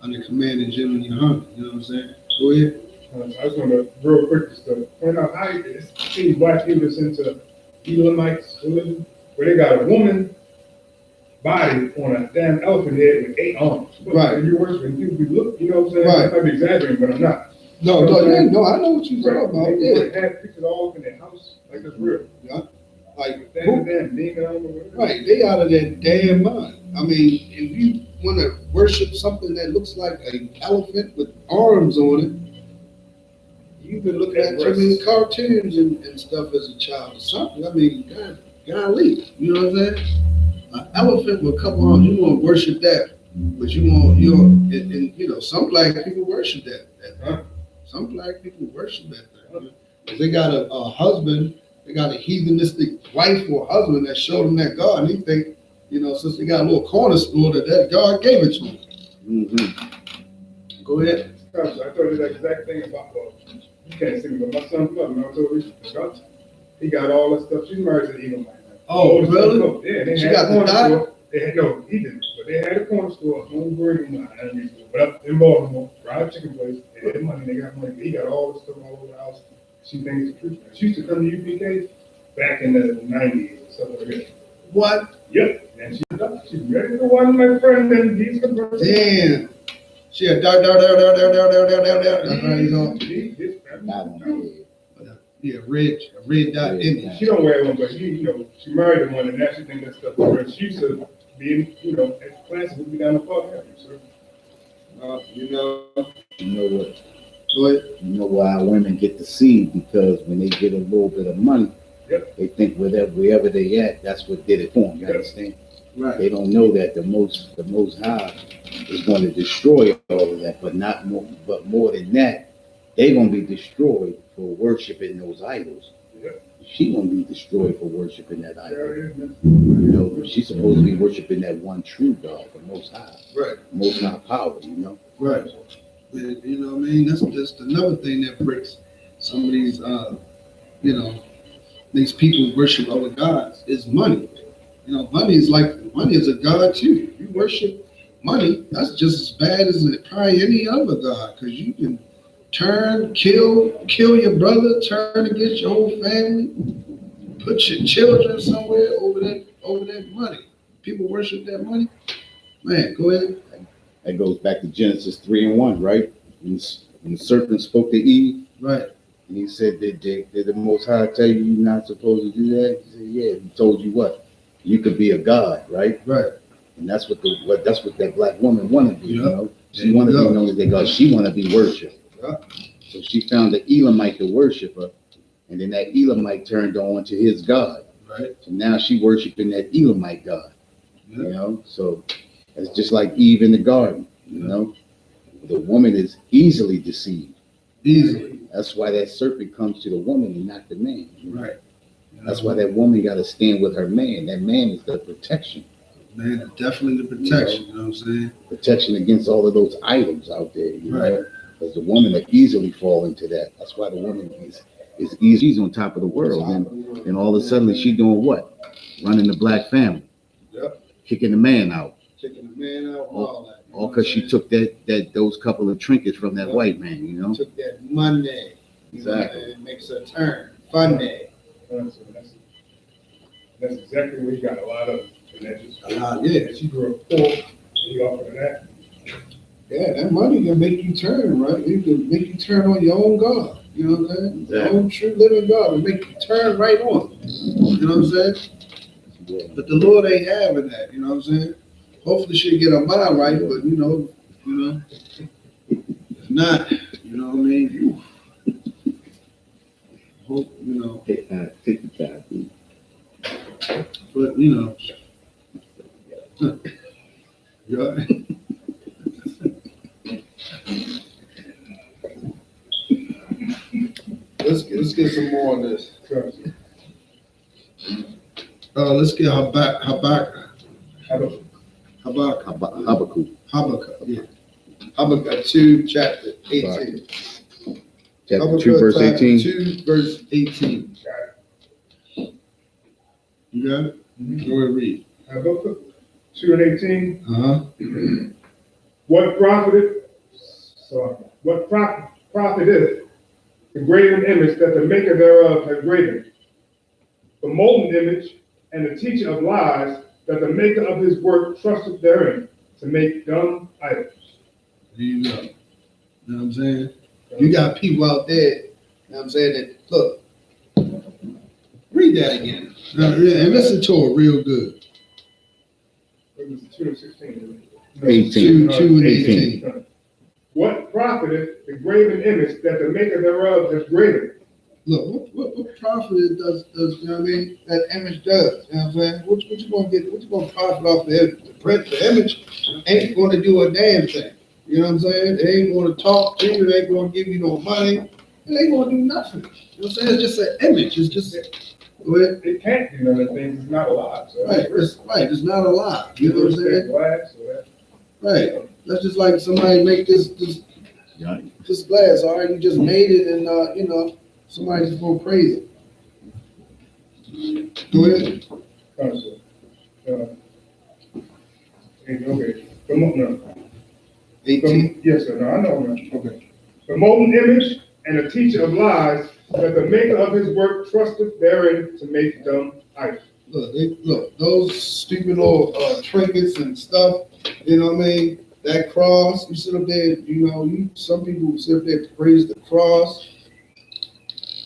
Speaker 2: under Commander GEN.YAHANNA. You know what I'm saying? Go ahead.
Speaker 5: I just want to real quick just to point out how these black people that's into Edomites religion, where they got a woman body on a damn elephant head with 8 arms.
Speaker 2: Right.
Speaker 5: And you're worshiping people, you look, you know what I'm saying?
Speaker 2: Right.
Speaker 5: I might be exaggerating, but I'm not.
Speaker 2: No, I know what you're
Speaker 5: Right.
Speaker 2: talking about.
Speaker 5: They
Speaker 2: Yeah.
Speaker 5: had pictures all up in their house, like it's real.
Speaker 2: Yeah. Like,
Speaker 5: Damn demon or whatever.
Speaker 2: right, they out of their damn mind. I mean, if you want to worship something that looks like an elephant with arms on it, you've been looking at too many cartoons and stuff as a child or something. I mean, golly, you know what I'm saying? An elephant with a couple arms, you want to worship that, but some black people worship that.
Speaker 5: Huh?
Speaker 2: Some black people worship that thing. If they got a husband, they got a heathenistic wife or husband that showed them that God, and he think, since they got a little corner store, that God gave it to them.
Speaker 1: Mm-hmm.
Speaker 2: Go ahead.
Speaker 5: I told you that exact thing about, you can't see me, but my son, I told you, he got all that stuff. She's married to the Edomite.
Speaker 2: Oh, really?
Speaker 5: Yeah, they
Speaker 2: She
Speaker 5: had
Speaker 2: got
Speaker 5: a corner
Speaker 2: the dot?
Speaker 5: store. No, he didn't. But they had a corner store, home burger, but up in Baltimore, fried chicken place. They had money, they got money. He got all the stuff all over the house. She thinks it's the truth. She used to come to UPK back in the 90s or something like that.
Speaker 2: What?
Speaker 5: Yep. And she's ready to go on my friend, and he's converted.
Speaker 2: Damn. She had down. Yeah, a red dot in it.
Speaker 5: She don't wear one, but she married one, and now she thinks that stuff is real. She used to be, at classes with me down the park. So.
Speaker 1: You know what?
Speaker 2: Go ahead.
Speaker 1: You know why women get deceived? Because when they get a little bit of money,
Speaker 5: Yep.
Speaker 3: They think wherever they at, that's what did it for them. You
Speaker 5: Yep.
Speaker 3: understand?
Speaker 2: Right.
Speaker 3: They don't know that the Most High is going to destroy all of that, but not more. But more than that, they're going to be destroyed for worshiping those idols.
Speaker 5: Yep.
Speaker 3: She going to be destroyed for worshiping that idol.
Speaker 5: There it is, man.
Speaker 3: You know, she's supposed to be worshiping that one true God, the Most High,
Speaker 2: Right.
Speaker 3: Most High power. You know.
Speaker 2: Right. And, you know what I mean? That's just another thing that breaks some of these, makes people worship other gods is money. You know, money is a god too. You worship money, that's just as bad as probably any other god, because you can kill your brother, turn against your whole family, put your children somewhere over that money. People worship that money. Man, go ahead.
Speaker 3: That goes back to Genesis 3:1, right? When the serpent spoke to Eve,
Speaker 2: Right.
Speaker 3: and he said, did the Most High tell you you're not supposed to do that? He said, yeah. He told you what? You could be a god, right?
Speaker 2: Right.
Speaker 3: And that's what that black woman wanted to do.
Speaker 2: Yeah.
Speaker 3: You know, she wanted to be known as their god. She wanted to be worshipped.
Speaker 2: Yeah.
Speaker 3: So she found the Elamite to worship her, and then that Elamite turned on to his god.
Speaker 2: Right.
Speaker 3: So now she worshiping that Elamite god.
Speaker 2: Yeah.
Speaker 3: You know, so it's just like Eve in the garden. You know, the woman is easily deceived.
Speaker 2: Easily.
Speaker 3: That's why that serpent comes to the woman and not the man.
Speaker 2: Right.
Speaker 3: That's why that woman got to stand with her man. That man is the protection.
Speaker 2: Man, it's definitely the protection, you know what I'm saying?
Speaker 3: Protection against all of those idols out there, you know? Because the woman will easily fall into that. That's why the woman is easy. She's on top of the world. And all of a sudden she's doing what? Running the black family.
Speaker 2: Yep.
Speaker 3: Kicking the man out.
Speaker 2: Kicking the man out, all that.
Speaker 3: All because she took those couple of trinkets from that white man, you know?
Speaker 2: Took that money.
Speaker 3: Exactly.
Speaker 2: It makes a turn. Funny.
Speaker 5: That's exactly what he got a lot of. And that just,
Speaker 2: Yeah.
Speaker 5: she grew up poor, and he offered her that.
Speaker 2: Yeah, that money can make you turn, right? It can make you turn on your own God. You know what I'm saying?
Speaker 3: Exactly.
Speaker 2: Your own true living God will make you turn right on. You know what I'm saying?
Speaker 3: Yeah.
Speaker 2: But the Lord ain't having that, you know what I'm saying? Hopefully she'll get her mind right, but if not, you know what I mean? Hope,
Speaker 3: Take the time, dude.
Speaker 2: but yeah. Let's get some more on this. Let's get Habakkuk. Habakkuk, yeah. Habakkuk 2, chapter 18.
Speaker 3: Chapter 2, verse 18.
Speaker 2: 2, verse 18. You got it? Go ahead, read.
Speaker 5: Habakkuk 2 and 18.
Speaker 2: Uh-huh.
Speaker 5: What profiteth the graven image that the maker thereof has graven? The molten image and the teacher of lies that the maker of his work trusteth therein to make dumb idols.
Speaker 2: There you go. You know what I'm saying? You got people out there, you know what I'm saying, that, look, read that again. And listen to it real good.
Speaker 5: It was 2 and 16.
Speaker 3: 18.
Speaker 2: 2 and 18.
Speaker 5: What profiteth the graven image that the maker thereof has graven?
Speaker 2: Look, what profit does you know what I mean? That image does. You know what I'm saying? What you gonna get? What you gonna profit off the image? The image ain't gonna do a damn thing. You know what I'm saying? It ain't gonna talk to you, it ain't gonna give you no money, it ain't gonna do nothing. You know what I'm saying? It's just an image. It's just
Speaker 5: It can't do none of the things, it's not alive. So
Speaker 2: right, it's not alive. You know what I'm saying?
Speaker 5: Glass,
Speaker 2: Right. That's just like somebody make this glass, all right, you just made it and somebody's just gonna praise it. Go ahead.
Speaker 5: Okay. Come on now.
Speaker 2: 18.
Speaker 5: Yes, sir. No, I know. Man.
Speaker 2: Okay.
Speaker 5: The molten image and the teacher of lies that the maker of his work trusteth therein to make dumb idols.
Speaker 2: Look, those stupid little trinkets and stuff, you know what I mean? That cross, you sit up there, some people sit up there to praise the cross,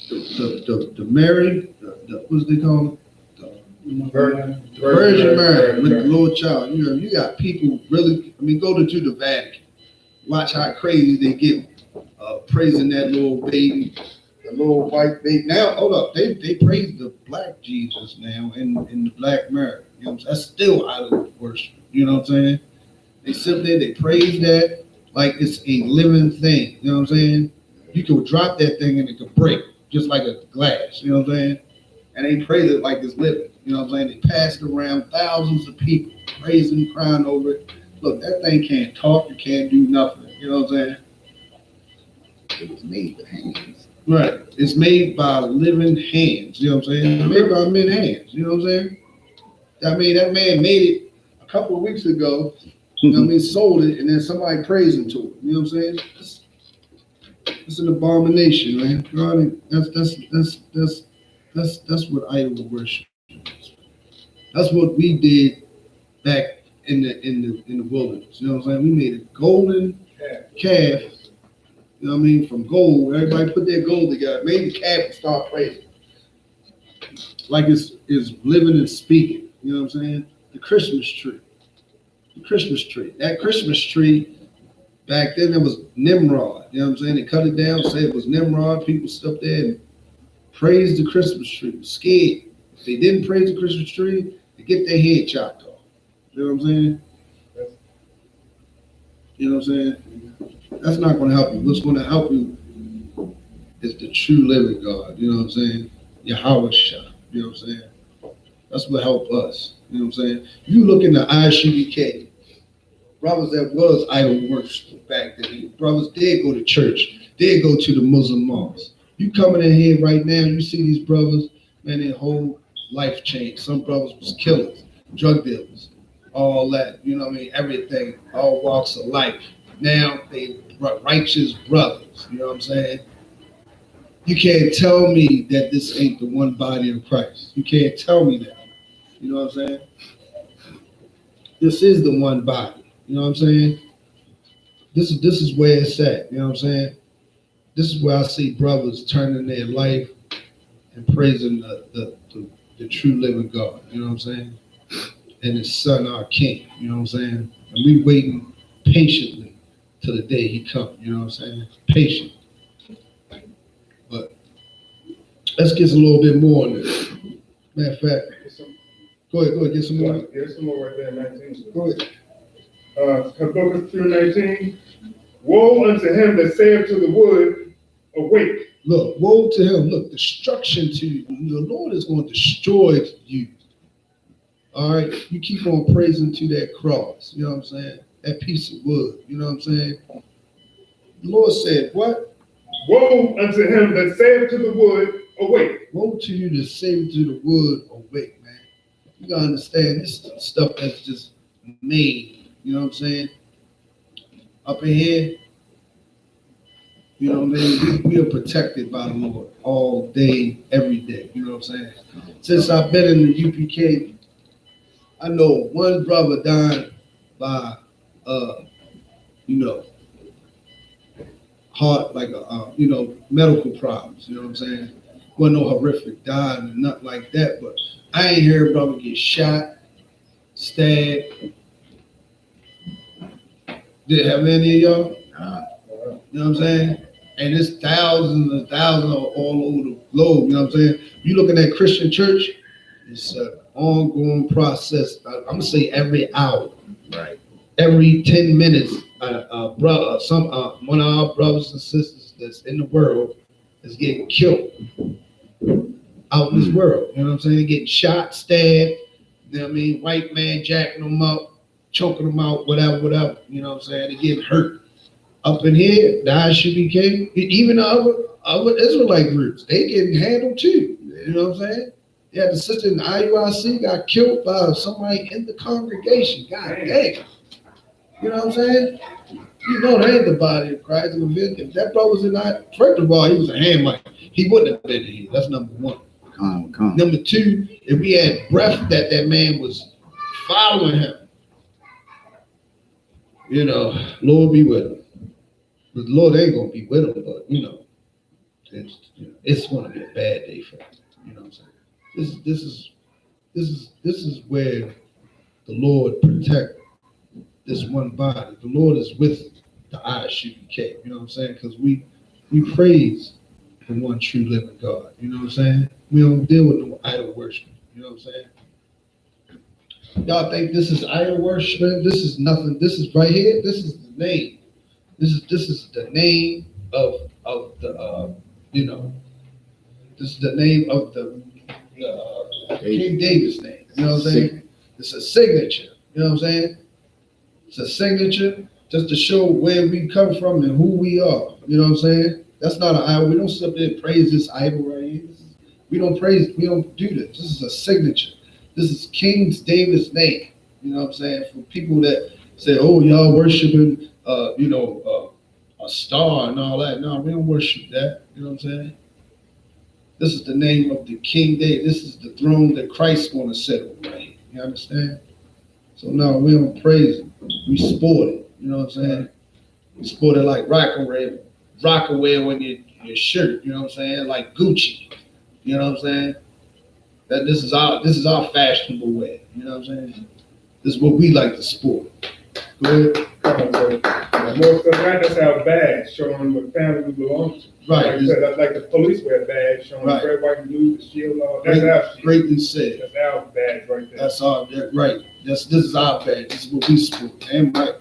Speaker 2: the Mary, what's they call it? Virgin Mary with the Lord child. You got people really, go to the Vatican. Watch how crazy they get praising that little baby. The little white baby. Now, hold up. They praise the black Jesus now in the black Mary. You know what I'm saying? That's still idol worship. You know what I'm saying? They sit there, they praise that like it's a living thing. You know what I'm saying? You can drop that thing and it can break, just like a glass. You know what I'm saying? And they praise it like it's living. You know what I'm saying? They pass it around, thousands of people praising, crying over it. Look, that thing can't talk, it can't do nothing. You know what I'm saying?
Speaker 3: It was made with hands.
Speaker 2: Right. It's made by living hands. You know what I'm saying? It's made by men's hands. You know what I'm saying? I mean, that man made it a couple of weeks ago. You know what I mean? Sold it, and then somebody praised him to it. You know what I'm saying? It's an abomination, man. You know what I mean? That's what idol worship is. That's what we did back in the wilderness. You know what I'm saying? We made a golden calf. You know what I mean? From gold. Everybody put their gold together. Made the calf and start praising. Like it's living and speaking. You know what I'm saying? The Christmas tree. The Christmas tree. That Christmas tree, back then it was Nimrod. You know what I'm saying? They cut it down, say it was Nimrod. People stood there and praised the Christmas tree. Scared. If they didn't praise the Christmas tree, they get their head chopped off. You know what I'm saying? You know what I'm saying? That's not going to help you. What's going to help you is the true living God. You know what I'm saying? Yahweh Shah. You know what I'm saying? That's what helped us. You know what I'm saying? You look in the I.S.U.P.K, brothers that was idol worship back then. Brothers did go to church. Did go to the Muslim mosque. You coming in here right now, you see these brothers, man, their whole life changed. Some brothers was killers, drug dealers, all that. You know what I mean? Everything, all walks of life. Now they righteous brothers. You know what I'm saying? You can't tell me that this ain't the one body of Christ. You can't tell me that. You know what I'm saying? This is the one body. You know what I'm saying? This is where it's at. You know what I'm saying? This is where I see brothers turning their life and praising the true living God. You know what I'm saying? And His Son, our King. You know what I'm saying? And we waiting patiently till the day He comes. You know what I'm saying? Patient. But let's get a little bit more on this. Matter of fact, go ahead, get some more.
Speaker 5: Get some more right there, 19.
Speaker 2: Go ahead.
Speaker 5: Habakkuk 2:19. Woe unto him that saith to the wood, awake.
Speaker 2: Look, woe to him. Look, destruction to you. The Lord is going to destroy you. All right? You keep on praising to that cross. You know what I'm saying? That piece of wood. You know what I'm saying? The Lord said, what?
Speaker 5: Woe unto him that saith to the wood, awake.
Speaker 2: Woe to you that say to the wood, awake, man. You got to understand this stuff that's just made. You know what I'm saying? Up in here, you know what I mean? We are protected by the Lord all day, every day. You know what I'm saying? Since I've been in the UPK, I know one brother died by, heart, like, medical problems. You know what I'm saying? Wasn't no horrific dying and nothing like that, but I ain't heard a brother get shot, stabbed. Did it have any of y'all? You know what I'm saying? And it's thousands and thousands all over the globe. You know what I'm saying? You looking at Christian church, it's an ongoing process. I'm gonna say every hour,
Speaker 3: Right.
Speaker 2: every 10 minutes, one of our brothers and sisters that's in the world is getting killed out in this world. You know what I'm saying? Getting shot, stabbed. You know what I mean? White man jacking them up, choking them out, whatever. You know what I'm saying? They getting hurt. Up in here, the I.S.U.P.K, even the other Israelite groups, they getting handled too. You know what I'm saying? Yeah, the sister in the IUIC got killed by somebody in the congregation. God damn. You know what I'm saying? You know that ain't the body of Christ. If that brother was in that, first of all, he was a Hamite. He wouldn't have been here. That's number one.
Speaker 3: Come.
Speaker 2: Number two, if we had breath that man was following him, you know, Lord be with him. The Lord ain't gonna be with him, but it's gonna be a bad day for him. You know what I'm saying? This is where the Lord protect this one body. The Lord is with the I.S.U.P.K. You know what I'm saying? Because we praise the one true living God. You know what I'm saying? We don't deal with no idol worship. You know what I'm saying? Y'all think this is idol worship? This is nothing. This is right here. This is the name. This is the name of the you know. This is the name of the King David's name. You know what I'm saying? It's a signature. You know what I'm saying? It's a signature just to show where we come from and who we are. You know what I'm saying? That's not an idol. We don't sit up there and praise this idol right here. We don't praise. We don't do this. This is a signature. This is King David's name. You know what I'm saying? For people that say, "Oh, y'all worshiping, a star and all that." No, we don't worship that. You know what I'm saying? This is the name of the King David. This is the throne that Christ's going to sit on right here. You understand? So no, we don't praise it. We sport it. You know what I'm saying? We sport it like Rockaway on your shirt. You know what I'm saying? Like Gucci. You know what I'm saying? That this is our fashionable way. You know what I'm saying? This is what we like to sport. Go ahead.
Speaker 5: More stuff like that's our badge showing what family we belong to.
Speaker 2: Right.
Speaker 5: Like you said, that's like the police wear badge showing
Speaker 2: Right.
Speaker 5: red, white, and blue, the shield, all that's our shield.
Speaker 2: Greatly said.
Speaker 5: That's our badge right there.
Speaker 2: That's our right. This is our badge. This is what we sport. Damn right.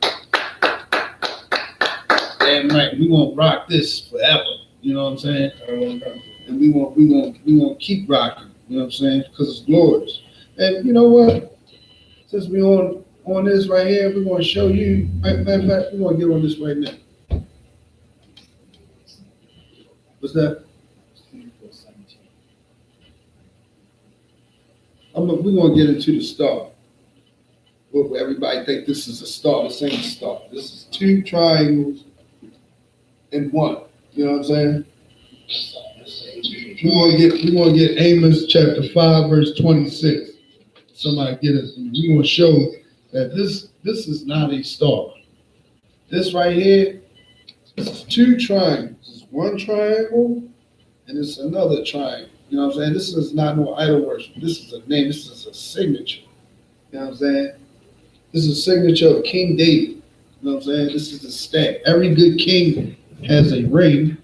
Speaker 2: Damn right. We won't rock this forever. You know what I'm saying? And we won't keep rocking. You know what I'm saying? Because it's glorious. And you know what? Since we on this right here, we're going to show you. Matter of fact, we're going to get on this right now. What's that? We're going to get into the star. Where everybody think this is a star. This ain't a star. This is two triangles in one. You know what I'm saying? We want to get Amos chapter 5, verse 26. Somebody get us. We want to show that this is not a star. This right here, this is two triangles. It's one triangle and it's another triangle. You know what I'm saying? This is not no idol worship. This is a name. This is a signature. You know what I'm saying? This is a signature of King David. You know what I'm saying? This is a stamp. Every good king has a ring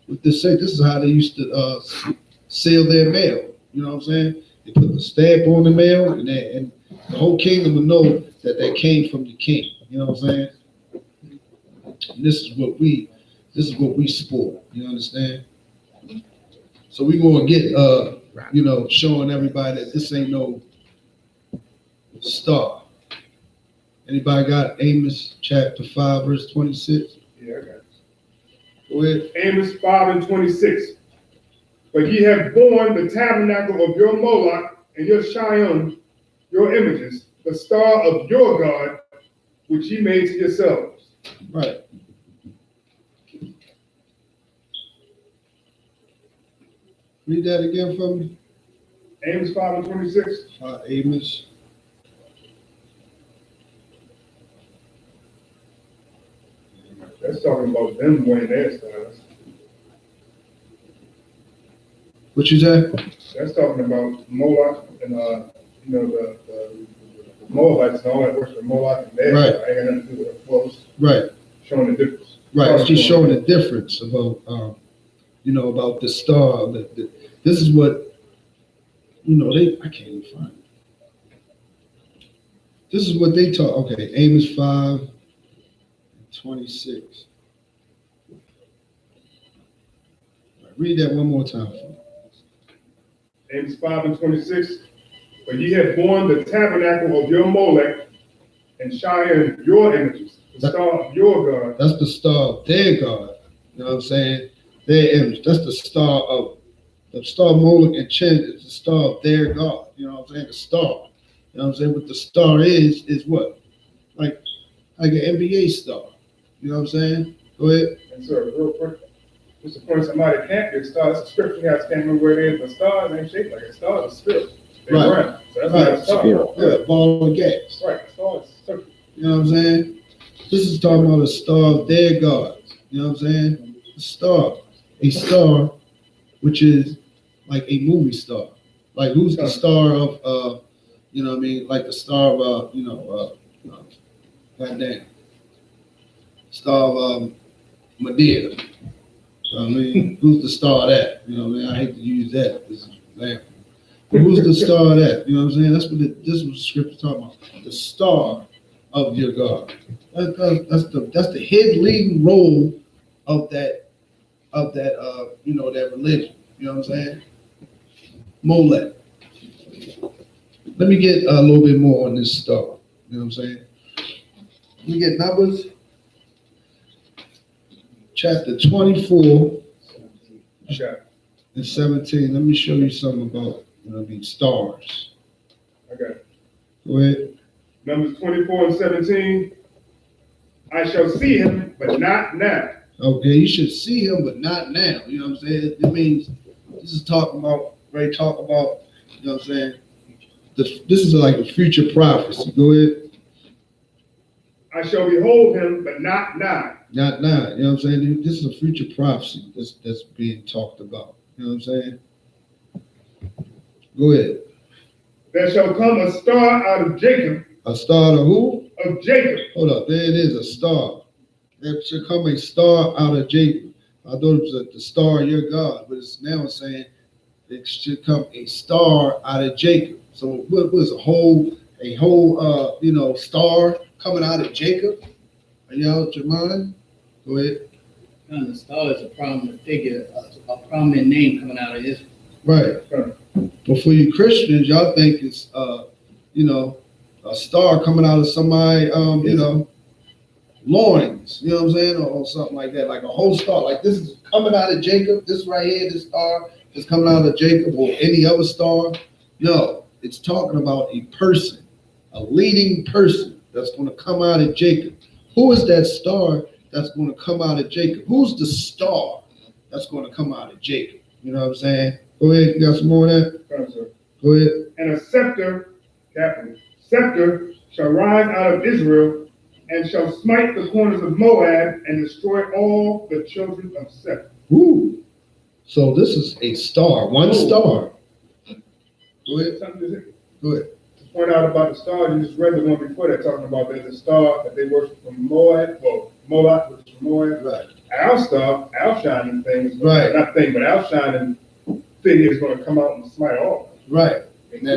Speaker 2: with this. This is how they used to seal their mail. You know what I'm saying? They put the stamp on the mail, and the whole kingdom will know that they came from the king. You know what I'm saying? And this is what we sport. You understand? So we gonna get showing everybody that this ain't no star. Anybody got Amos chapter 5, verse 26?
Speaker 5: Yeah, I got it.
Speaker 2: Go ahead.
Speaker 5: Amos 5 and 26. But ye have borne the tabernacle of your Moloch and your Cheyenne, your images, the star of your God, which ye made to yourselves.
Speaker 2: Right. Read that again for me.
Speaker 5: Amos 5 and 26.
Speaker 2: Amos.
Speaker 5: That's talking about them wearing their stars.
Speaker 2: What you say?
Speaker 5: That's talking about Moloch and the Moabites and all that worship Moloch and their
Speaker 2: Right.
Speaker 5: star. Ain't got nothing to do with the clothes.
Speaker 2: Right.
Speaker 5: Showing the difference.
Speaker 2: Right. It's just showing the difference about about the star. This is what I can't even find it. This is what they taught. Okay, Amos 5, 26. Read that one more time for me.
Speaker 5: Amos 5 and 26. But ye have borne the tabernacle of your Molech and Cheyenne your images, the star of your God.
Speaker 2: That's the star of their God. You know what I'm saying? Their image. That's the star of Molech and Chen is the star of their God. You know what I'm saying? The star. You know what I'm saying? What the star is what? Like an NBA star. You know what I'm saying? Go ahead.
Speaker 5: And so, real quick, just to point somebody can't be a star. That's a scripture. You guys can't remember where it is, but stars ain't shaped like a star. It's a spirit. They
Speaker 2: Right.
Speaker 5: run. So that's not a star.
Speaker 2: Yeah, ball of gas.
Speaker 5: Right. Star is circle.
Speaker 2: You know what I'm saying? This is talking about a star of their God. You know what I'm saying? A star, which is like a movie star. Like who's the star of, like the star of, goddamn, star of Medea. I mean, who's the star of that? You know what I mean? I hate to use that as an example. But who's the star of that? You know what I'm saying? That's what this is what the scripture talking about. The star of your God. That's the head leading role of that that religion. You know what I'm saying? Molech. Let me get a little bit more on this star. You know what I'm saying? Let me get Numbers chapter 24 and 17. Let me show you something about these stars.
Speaker 5: Okay.
Speaker 2: Go ahead.
Speaker 5: Numbers 24 and 17. I shall see him, but not now.
Speaker 2: Okay, you should see him, but not now. You know what I'm saying? It means this is talking about, you know what I'm saying? This is like a future prophecy. Go ahead.
Speaker 5: I shall behold him, but not now.
Speaker 2: Not now. You know what I'm saying? This is a future prophecy that's being talked about. You know what I'm saying? Go ahead.
Speaker 5: There shall come a star out of Jacob.
Speaker 2: A star of who?
Speaker 5: Of Jacob.
Speaker 2: Hold up. There it is, a star. There shall come a star out of Jacob. I thought it was the star of your God, but it's now saying it should come a star out of Jacob. So what was a whole star coming out of Jacob? Are you out your mind? Go ahead.
Speaker 4: And the star is a prominent figure, a prominent name coming out of Israel.
Speaker 2: Right. But for you Christians, y'all think it's a star coming out of somebody loins, you know what I'm saying, or something like that, like a whole star. Like this is coming out of Jacob. This right here, this star is coming out of Jacob, or any other star. No, it's talking about a person, a leading person that's going to come out of Jacob. Who is that star that's going to come out of Jacob? Who's the star that's going to come out of Jacob? You know what I'm saying? Go ahead. You got some more of that? Go ahead.
Speaker 5: And a scepter, capital, scepter shall rise out of Israel and shall smite the corners of Moab and destroy all the children of Seth.
Speaker 2: Ooh. So this is a star, one star. Go ahead. Go ahead.
Speaker 5: To point out about the star, you just read the one before that talking about there's a star that they worship from Moab, well, Moloch, which is from Moab.
Speaker 2: Right.
Speaker 5: Our star, our shining thing,
Speaker 2: Right.
Speaker 5: Not thing, but our shining figure is going to come out and smite all.
Speaker 2: Right. And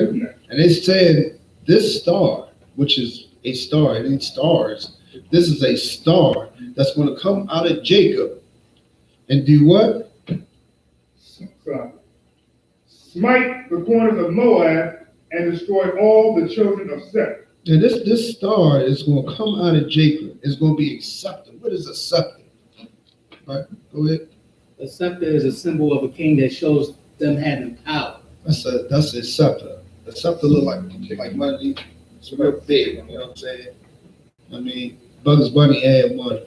Speaker 2: they said this star, which is a star, it ain't stars. This is a star that's going to come out of Jacob and do what?
Speaker 5: Smite the corners of Moab and destroy all the children of Seth.
Speaker 2: And this star is going to come out of Jacob. It's going to be a scepter. What is a scepter? Right. Go ahead.
Speaker 4: A scepter is a symbol of a king that shows them having power.
Speaker 2: That's a scepter. A scepter look like money. It's real big. You know what I'm saying? I mean, Bugs Bunny had one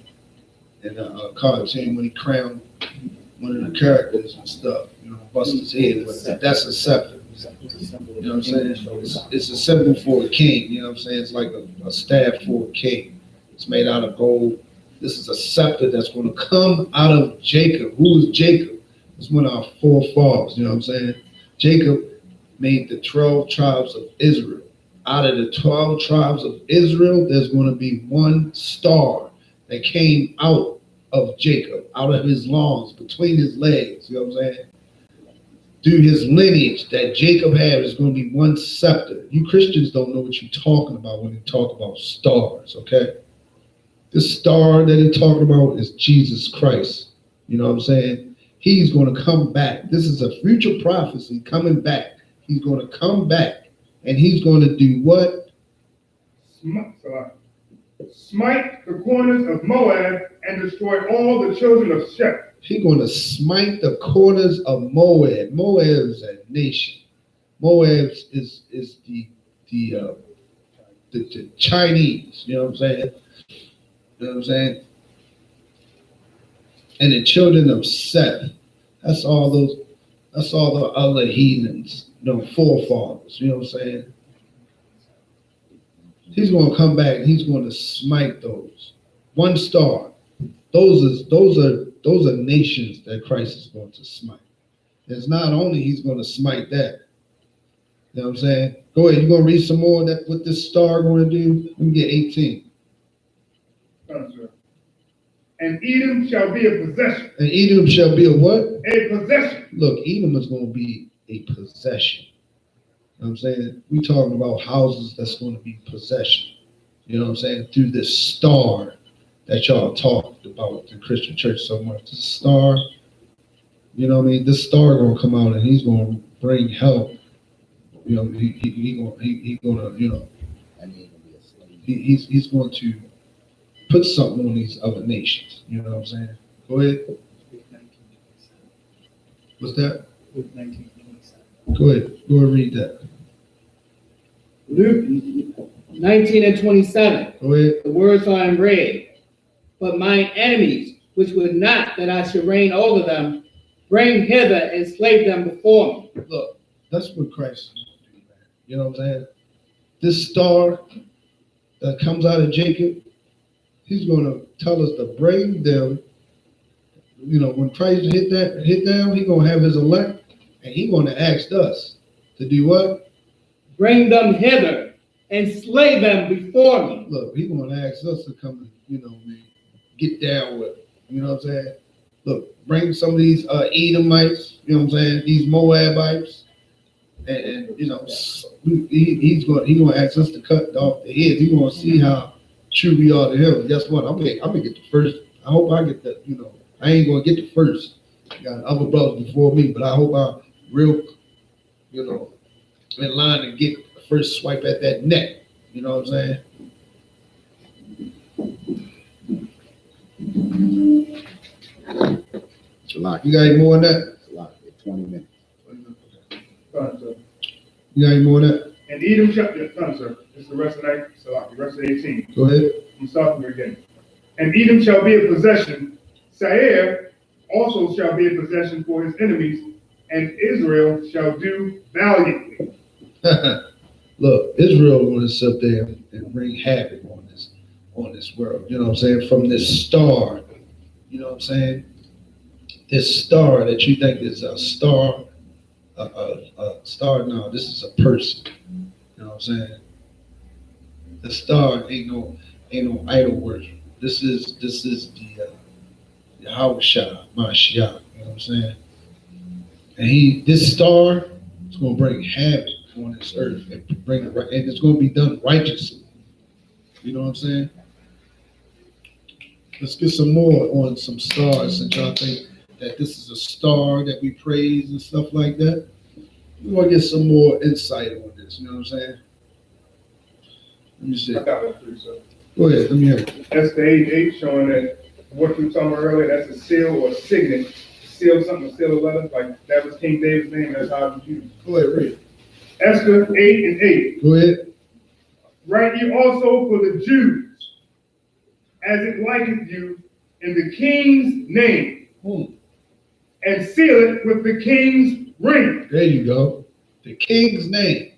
Speaker 2: in a cartoon when he crowned one of the characters and stuff. Busted his head with it. That's a scepter. You know what I'm saying? It's a symbol for a king. You know what I'm saying? It's like a staff for a king. It's made out of gold. This is a scepter that's going to come out of Jacob. Who is Jacob? It's one of our forefathers. You know what I'm saying? Jacob made the 12 tribes of Israel. Out of the 12 tribes of Israel, there's going to be one star that came out of Jacob, out of his loins, between his legs. You know what I'm saying? Through his lineage that Jacob had is going to be one scepter. You Christians don't know what you're talking about when you talk about stars, okay? This star that he's talking about is Jesus Christ. You know what I'm saying? He's going to come back. This is a future prophecy coming back. He's going to come back, and he's going to do what?
Speaker 5: Smite the corners of Moab and destroy all the children of Sheth.
Speaker 2: He's going to smite the corners of Moab. Moab is a nation. Moab is the Chinese. You know what I'm saying? You know what I'm saying? And the children of Seth. That's all the other heathens, forefathers. You know what I'm saying? He's going to come back and he's going to smite those. One star. Those are nations that Christ is going to smite. It's not only he's going to smite that. You know what I'm saying? Go ahead. You going to read some more of that? What this star going to do? Let me get 18.
Speaker 5: And Edom shall be a possession.
Speaker 2: And Edom shall be a what?
Speaker 5: A possession.
Speaker 2: Look, Edom is going to be a possession. You know what I'm saying? We talking about houses that's going to be possession. You know what I'm saying? Through this star that y'all talked about in Christian church so much. This star, you know what I mean? This star going to come out and he's going to bring help. You know, he going to, you know, he's going to put something on these other nations. You know what I'm saying? Go ahead. What's that?
Speaker 4: Luke 19:27.
Speaker 2: Go ahead. Go and read that.
Speaker 4: Luke 19:27.
Speaker 2: Go ahead.
Speaker 4: The words are in red. But mine enemies, which would not that I should reign over them, bring hither and slay them before me.
Speaker 2: Look, that's what Christ is going to do, man. You know what I'm saying? This star that comes out of Jacob, he's going to tell us to bring them. You know, when Christ hit down, he's going to have his elect, and he's going to ask us to do what?
Speaker 4: Bring them hither and slay them before me.
Speaker 2: Look, he's going to ask us to come and, you know, man, get down with it. You know what I'm saying? Look, bring some of these Edomites, you know what I'm saying? These Moabites, and you know, he's going to ask us to cut off the heads. He's going to see how true we are to him. Guess what? I'm gonna get the first. I hope I get the. You know, I ain't going to get the first. I got other brothers before me, but I hope I'm real, you know, in line to get the first swipe at that neck. You know what I'm saying?
Speaker 3: Shalak.
Speaker 2: You got any more on that?
Speaker 3: Shalak. 20 minutes.
Speaker 5: Fine, sir.
Speaker 2: You got any more on that?
Speaker 5: And Edom shall be done, sir. This is the rest of that. So the rest of 18.
Speaker 2: Go ahead.
Speaker 5: I'm starting again. And Edom shall be a possession. Seir also shall be a possession for his enemies, and Israel shall do valiantly.
Speaker 2: Look, Israel going to sit there and bring havoc on this world. You know what I'm saying? From this star, you know what I'm saying? This star that you think is a star, a star. No, this is a person. You know what I'm saying? The star ain't no idol worship. This is the Yahushua, Mashiach. You know what I'm saying? And this star is going to bring havoc on this earth and it's going to be done righteously. You know what I'm saying? Let's get some more on some stars, since y'all think that this is a star that we praise and stuff like that. We want to get some more insight on this. You know what I'm saying? Let me see.
Speaker 5: I got that for you, sir.
Speaker 2: Go ahead. Let me hear it.
Speaker 5: That's the 8 showing that what we were talking about earlier, that's a seal or a signet. Seal something, seal a letter, like that was King David's name, that's how it was used.
Speaker 2: Go ahead, read it.
Speaker 5: Esther 8:8.
Speaker 2: Go ahead.
Speaker 5: Write ye also for the Jews, as it liketh you, in the king's name, and seal it with the king's ring.
Speaker 2: There you go. The king's name.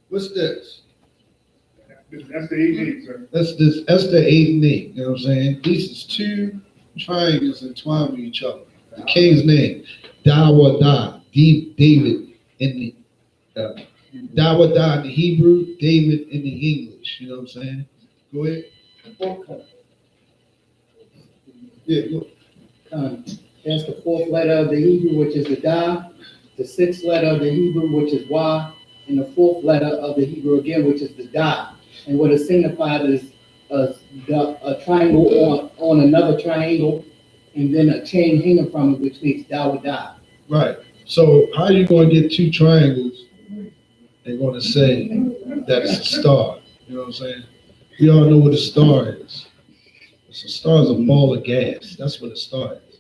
Speaker 2: What's this?
Speaker 5: That's the 8:8, sir.
Speaker 2: That's the 8 and 8. You know what I'm saying? These is two triangles entwined with each other. The king's name. Dawadah. David in the Dawadah in the Hebrew, David in the English. You know what I'm saying? Go ahead. Yeah, go.
Speaker 4: That's the fourth letter of the Hebrew, which is the Da, the sixth letter of the Hebrew, which is Wa, and the fourth letter of the Hebrew again, which is the Da. And what is signified is a triangle on another triangle, and then a chain hanging from it, which makes Dawadah.
Speaker 2: Right. So how are you going to get two triangles and going to say that it's a star? You know what I'm saying? We all know what a star is. A star is a ball of gas. That's what a star is.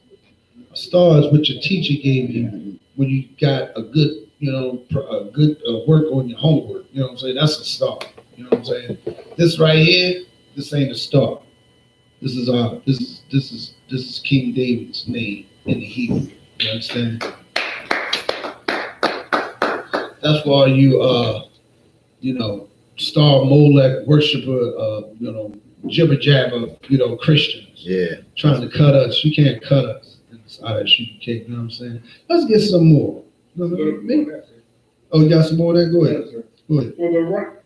Speaker 2: A star is what your teacher gave you when you got a good, work on your homework. You know what I'm saying? That's a star. You know what I'm saying? This right here, this ain't a star. This is King David's name in the Hebrew. You understand? That's why you, Star Molech worshiper, jibber jabber, Christians.
Speaker 3: Yeah.
Speaker 2: Trying to cut us. You can't cut us in this I.S.U.P.K. You know what I'm saying? Let's get some more. Oh, you got some more there? Go ahead. Go ahead.
Speaker 5: For the right,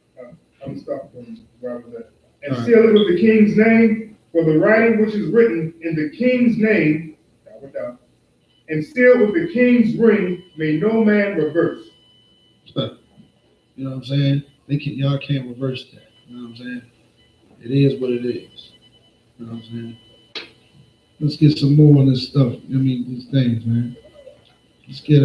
Speaker 5: I'm stopping where I was at. And seal it with the king's name, For the writing which is written in the king's name, and sealed with the king's ring, may no man reverse.
Speaker 2: You know what I'm saying? Y'all can't reverse that. You know what I'm saying? It is what it is. You know what I'm saying? Let's get some more on this stuff. I mean, these things, man. Let's get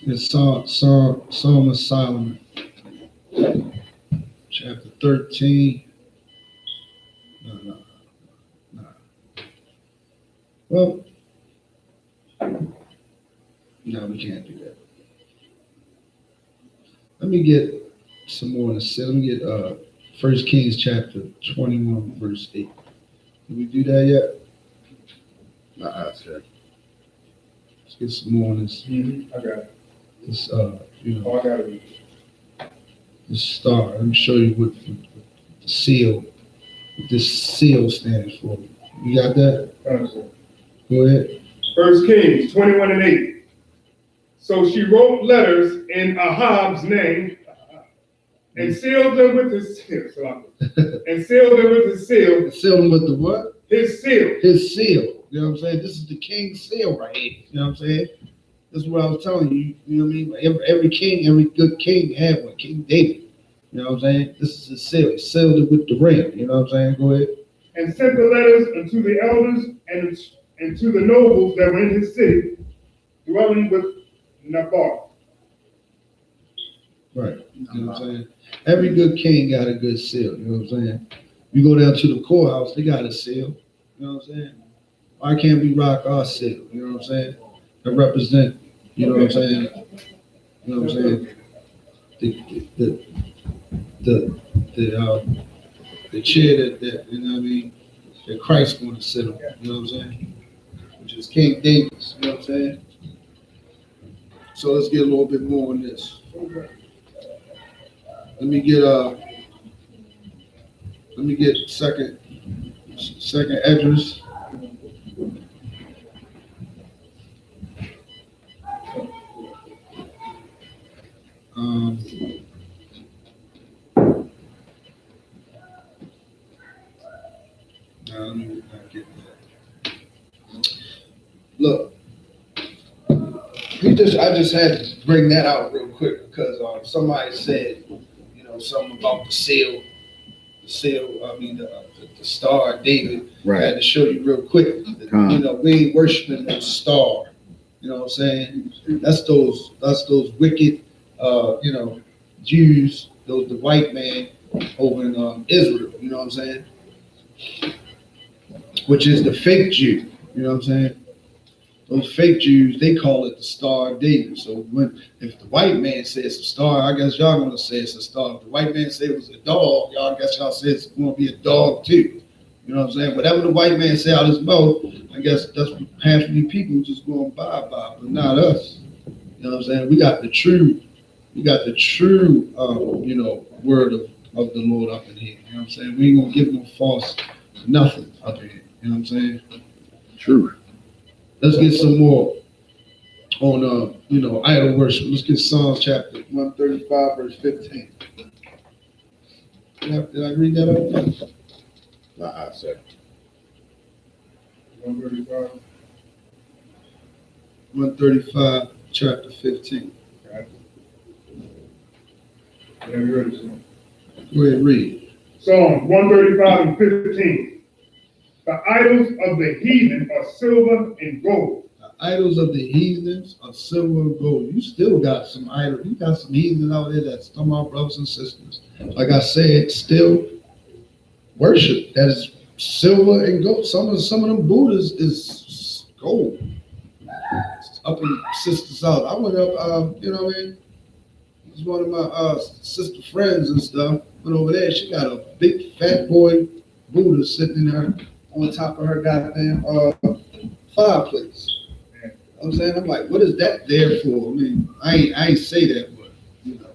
Speaker 2: it's Psalm of Solomon, chapter 13. No. Well, no, we can't do that. Let me get some more on the set. Let me get 1 Kings chapter 21, verse 8. Did we do that yet?
Speaker 3: Sir.
Speaker 2: Let's get some more on this.
Speaker 5: I got it.
Speaker 2: This,
Speaker 5: Oh, I got it.
Speaker 2: this star. Let me show you what the seal, what this seal stands for. You got that? Go ahead.
Speaker 5: 1 Kings 21 and 8. So she wrote letters in Ahab's name and sealed them with his seal. And sealed them with his seal.
Speaker 2: Sealed him with the what?
Speaker 5: His seal.
Speaker 2: His seal. You know what I'm saying? This is the king's seal right here. You know what I'm saying? This is what I was telling you. You know what I mean? Every king, every good king had one. King David. You know what I'm saying? This is his seal. He sealed it with the ring. You know what I'm saying? Go ahead.
Speaker 5: And sent the letters unto the elders and to the nobles that were in his city, dwelling with Naboth.
Speaker 2: Right. You know what I'm saying? Every good king got a good seal. You know what I'm saying? You go down to the courthouse, they got a seal. You know what I'm saying? Why can't we rock our seal? You know what I'm saying? That represent, you know what I'm saying? You know what I'm saying? The chair that you know what I mean, that Christ's going to sit on. You know what I'm saying? Which is King David's. You know what I'm saying? So let's get a little bit more on this. Let me get second address. Let me not get that. Look, I just had to bring that out real quick because somebody said, you know, something about the seal. The star of David.
Speaker 3: Right.
Speaker 2: I had to show you real quick. You know, we ain't worshiping no star. You know what I'm saying? That's those wicked, you know, Jews, the white man over in Israel. You know what I'm saying? Which is the fake Jew. You know what I'm saying? Those fake Jews, they call it the Star of David. So if the white man says it's a star, I guess y'all gonna say it's a star. If the white man say it was a dog, y'all say it's gonna be a dog too. You know what I'm saying? Whatever the white man say out his mouth, I guess that's what half of the people just gonna buy, but not us. You know what I'm saying? We got the true, you know, word of the Lord up in here. You know what I'm saying? We ain't gonna give no false nothing up in here. You know what I'm saying?
Speaker 3: True.
Speaker 2: Let's get some more on, you know, idol worship. Let's get Psalms chapter 135, verse 15. Did I read that out?
Speaker 3: Sir.
Speaker 5: 135.
Speaker 2: 135, chapter 15.
Speaker 5: Go ahead,
Speaker 2: read.
Speaker 5: Psalm 135 and 15. The idols of the heathen are silver and gold.
Speaker 2: The idols of the heathens are silver and gold. You still got some idols. You got some heathens out there that some of our brothers and sisters, like I said, still worship. That is silver and gold. Some of them Buddhas is gold. Up in sister's house. I went up, you know what I mean? It was one of my sister friends and stuff. Went over there. She got a big fat boy Buddha sitting in her on top of her goddamn fireplace. You know what I'm saying? I'm like, what is that there for? I mean, I ain't say that, but you know.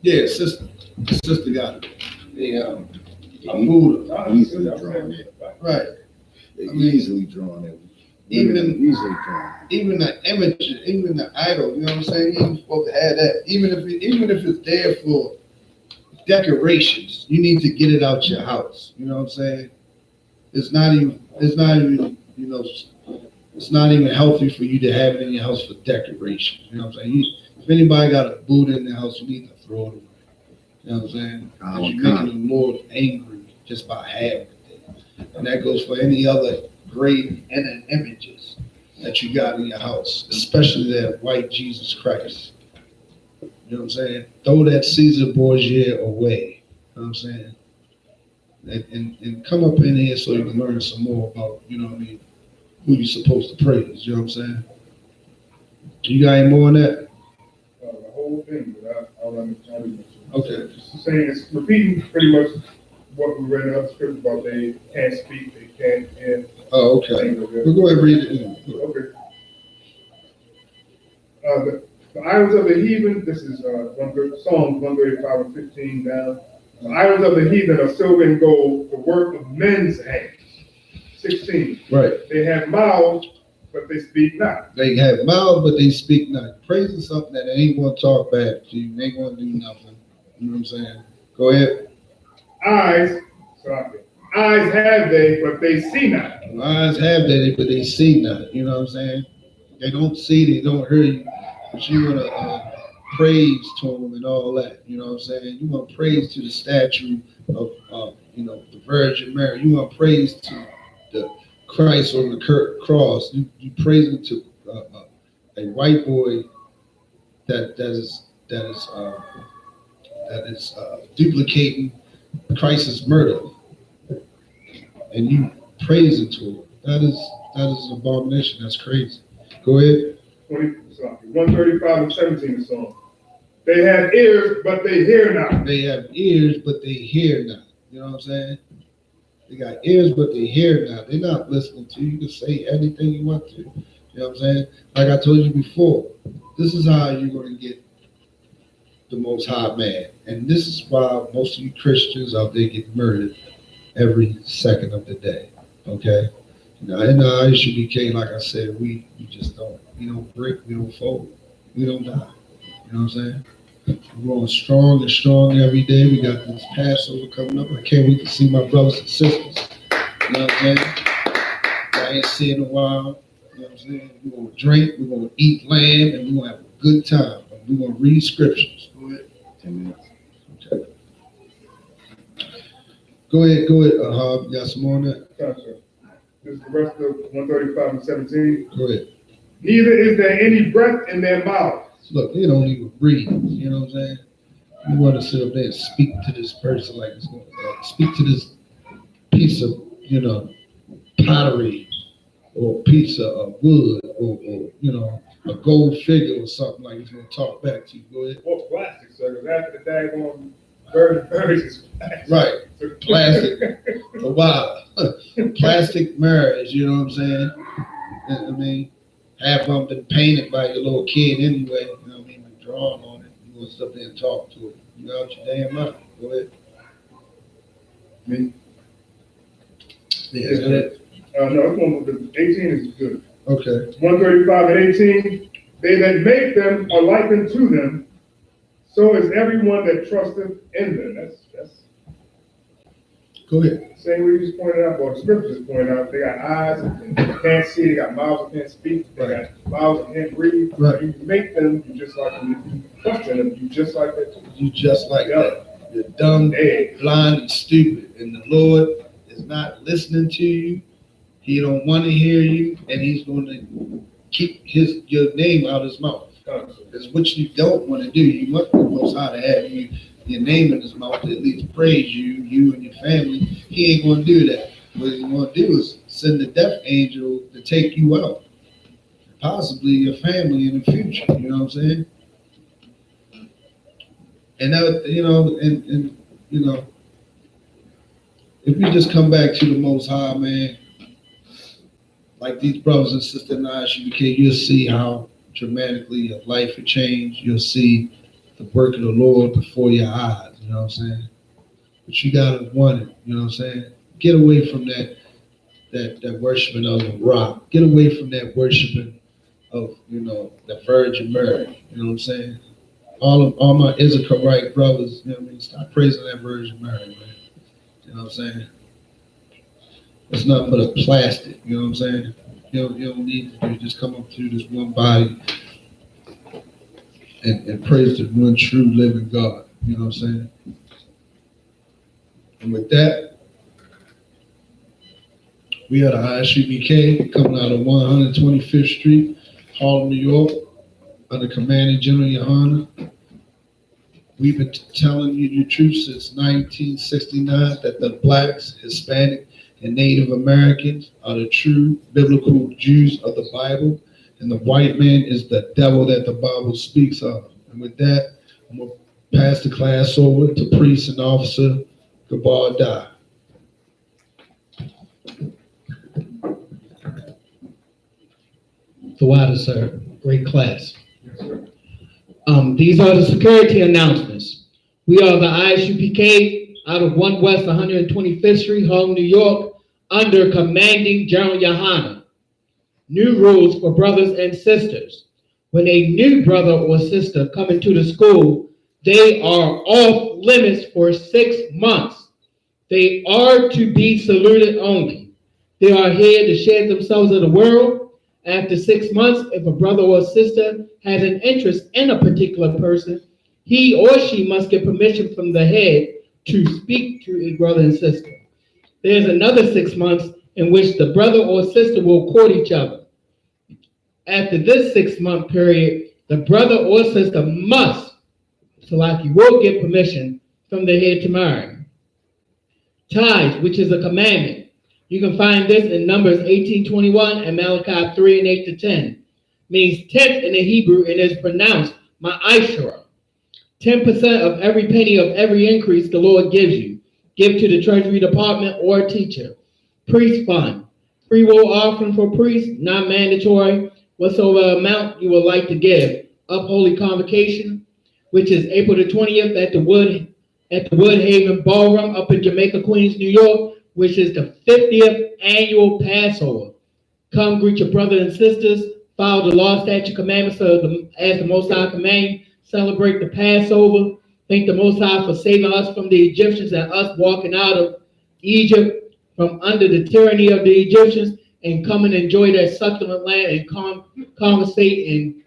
Speaker 2: Yeah, sister got it. A Buddha.
Speaker 3: Easily drawn in.
Speaker 2: Right.
Speaker 3: They're easily drawn in.
Speaker 2: Even
Speaker 3: easily can.
Speaker 2: even the image, even the idol, you know what I'm saying? You ain't supposed to have that. Even if it's there for decorations, you need to get it out your house. You know what I'm saying? It's not even, you know, it's not even healthy for you to have it in your house for decoration. You know what I'm saying? If anybody got a Buddha in their house, you need to throw it away. You know what I'm saying? Because you're making the Lord angry just by having it. And that goes for any other grave and images that you got in your house, especially that white Jesus Christ. You know what I'm saying? Throw that Caesar Borgia away. You know what I'm saying? And come up in here so you can learn some more about, you know what I mean, who you're supposed to praise. You know what I'm saying? You got any more on that?
Speaker 5: The whole thing, but I don't understand.
Speaker 2: Okay.
Speaker 5: It's saying, it's repeating pretty much what we read in other scriptures about they can't speak, they can't hear.
Speaker 2: Oh, okay. We'll go ahead and read it.
Speaker 5: Okay. The idols of the heathen, this is Psalms 135 and 15 down. The idols of the heathen are silver and gold, the work of men's hands. 16.
Speaker 2: Right.
Speaker 5: They have mouths, but they speak not.
Speaker 2: They have mouths, but they speak not. Praising something that they ain't going to talk back to you. They ain't going to do nothing. You know what I'm saying? Go ahead.
Speaker 5: Eyes have they, but they see not.
Speaker 2: Eyes have they, but they see not. You know what I'm saying? They don't see, they don't hear you, but you want to praise to them and all that. You know what I'm saying? You want to praise to the statue of you know, the Virgin Mary. You want to praise to the Christ on the cross. You praising to a white boy that is duplicating Christ's murder, and you praise it to him. That is an abomination. That's crazy. Go ahead.
Speaker 5: 135 and 17 the song. They have ears, but they hear not.
Speaker 2: They have ears, but they hear not. You know what I'm saying? They got ears, but they hear not. They're not listening to you. You can say anything you want to. You know what I'm saying? Like I told you before, this is how you're going to get the Most High man. And this is why most of you Christians out there get murdered every second of the day. Okay? Now, in the I.S.U.P.K, like I said, we just don't. We don't break. We don't fold. We don't die. You know what I'm saying? We're growing strong and strong every day. We got this Passover coming up. I can't wait to see my brothers and sisters. You know what I'm saying? I ain't seen in a while. You know what I'm saying? We're going to drink, we're going to eat lamb, and we're going to have a good time. We're going to read scriptures. Go ahead. 10 minutes. Okay. Go ahead, Ahab. You got some more on that?
Speaker 5: Gotcha. This is the rest of 135 and 17.
Speaker 2: Go ahead.
Speaker 5: Neither is there any breath in their mouth.
Speaker 2: Look, they don't even breathe. You know what I'm saying? You want to sit up there and speak to this person like it's going to speak to this piece of, you know, pottery or piece of wood or you know, a gold figure or something like it's going to talk back to you. Go ahead.
Speaker 5: Or plastic, so because after the daggone birds is plastic.
Speaker 2: Right. Plastic. A while. Plastic marriage, you know what I'm saying? I mean, half of them been painted by your little kid anyway. You know what I mean? Like drawing on it. You want to sit up there and talk to it. You got out your damn mouth. Go ahead. Me? Yeah, is that?
Speaker 5: No, it's one with 18 is good.
Speaker 2: Okay.
Speaker 5: 135 and 18. They that make them are likened to them. So is everyone that trusteth in them. That's
Speaker 2: Go ahead.
Speaker 5: same way you just pointed out, or the scriptures pointed out. They got eyes and can't see. They got mouths and can't speak. They got mouths and can't breathe.
Speaker 2: Right.
Speaker 5: You make them, you just like them. If you trust in them, you just like that too.
Speaker 2: You just like that. You're dumb, blind, and stupid. And the Lord is not listening to you. He don't want to hear you, and he's going to keep your name out of his mouth. That's what you don't want to do. You want the Most High to have your name in his mouth to at least praise you and your family. He ain't going to do that. What he's going to do is send the death angel to take you out, possibly your family in the future. You know what I'm saying? And that, you know, and you know, if we just come back to the Most High, man, like these brothers and sisters in I.S.U.P.K, you'll see how dramatically your life will change. You'll see the work of the Lord before your eyes, you know what I'm saying? But you gotta want it, you know what I'm saying? Get away from that that worshiping of the rock. Get away from that worshiping of, the Virgin Mary. You know what I'm saying? All my Israelite brothers, you know what I mean? Stop praising that Virgin Mary, man. You know what I'm saying? It's nothing but a plastic, you know what I'm saying? You don't need to do, just come up to this one body and praise the one true living God. You know what I'm saying? And with that, we are the I.S.U.P.K coming out of 125th Street, Harlem, New York, under Commanding General Yohanna. We've been telling you the truth since 1969 that the blacks, Hispanic, and Native Americans are the true biblical Jews of the Bible, and the white man is the devil that the Bible speaks of. And with that, I'm going to pass the class over to Priest and Officer Gabar Da.
Speaker 4: Thawada, sir. Great class. These are the security announcements. We are the I.S.U.P.K out of 1 West 125th Street, Harlem, New York, under Commanding General Yohanna. New rules for brothers and sisters. When a new brother or sister come into the school, they are off limits for 6 months. They are to be saluted only. They are here to shed themselves of the world. After 6 months, if a brother or sister has an interest in a particular person, he or she must get permission from the head to speak to a brother and sister. There's another 6 months in which the brother or sister will court each other. After this 6-month period, the brother or sister must, Salaki, will get permission from the head to marry. Tithes, which is a commandment. You can find this in Numbers 18:21 and Malachi 3 and 8 to 10. Means tenth in the Hebrew and is pronounced ma'ashara. 10% of every penny of every increase the Lord gives you. Give to the Treasury Department or teacher. Priest fund. Free will offering for priests, not mandatory. Whatsoever amount you would like to give. Up Holy Convocation, which is April the 20th at the Woodhaven Ballroom up in Jamaica, Queens, New York, which is the 50th annual Passover. Come greet your brothers and sisters, follow the law, statute, commandments as the Most High command. Celebrate the Passover. Thank the Most High for saving us from the Egyptians and us walking out of Egypt from under the tyranny of the Egyptians, and come and enjoy that succulent land and conversate and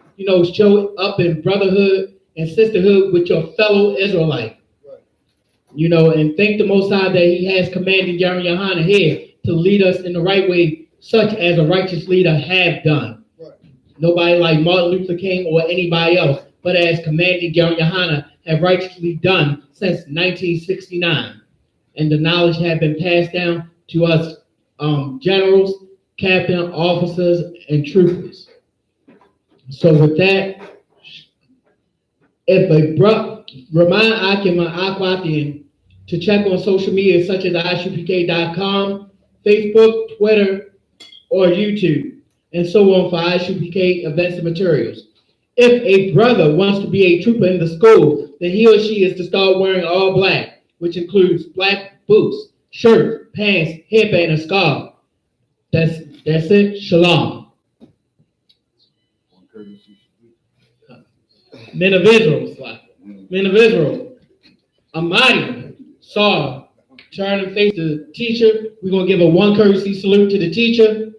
Speaker 4: show up in brotherhood and sisterhood with your fellow Israelite. And thank the Most High that He has commanded Yohanna here to lead us in the right way, such as a righteous leader have done. Nobody like Martin Luther King or anybody else, but as commanding Yohanna have righteously done since 1969. And the knowledge have been passed down to us generals, captain, officers, and troopers. So with that, if a brother, remind Akim and Akwatian to check on social media such as ISUPK.com, Facebook, Twitter, or YouTube, and so on for I.S.U.P.K events and materials. If a brother wants to be a trooper in the school, then he or she is to start wearing all black, which includes black boots, shirt, pants, headband, and scarf. That's it. Shalom. Men of Israel, Amadi, Saw, turn and face the teacher. We're going to give a one courtesy salute to the teacher.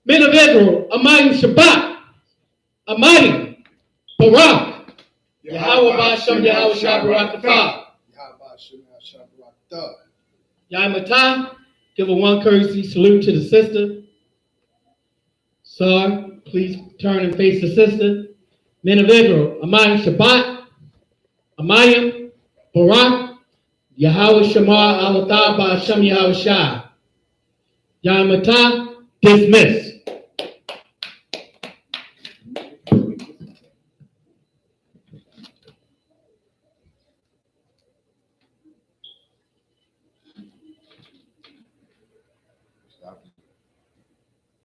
Speaker 4: Men of Israel, Amadi Shabbat, Amadi, Barak, Yahweh Ba'ashem Yahweh Shabbat Yamata, give a one courtesy salute to the sister. Sir, please turn and face the sister. Men of Israel, Amadi Shabbat, Amayim, Barak, Yahweh Shema Alatah Ba'ashem Yahweh Shah. Yamata, dismiss.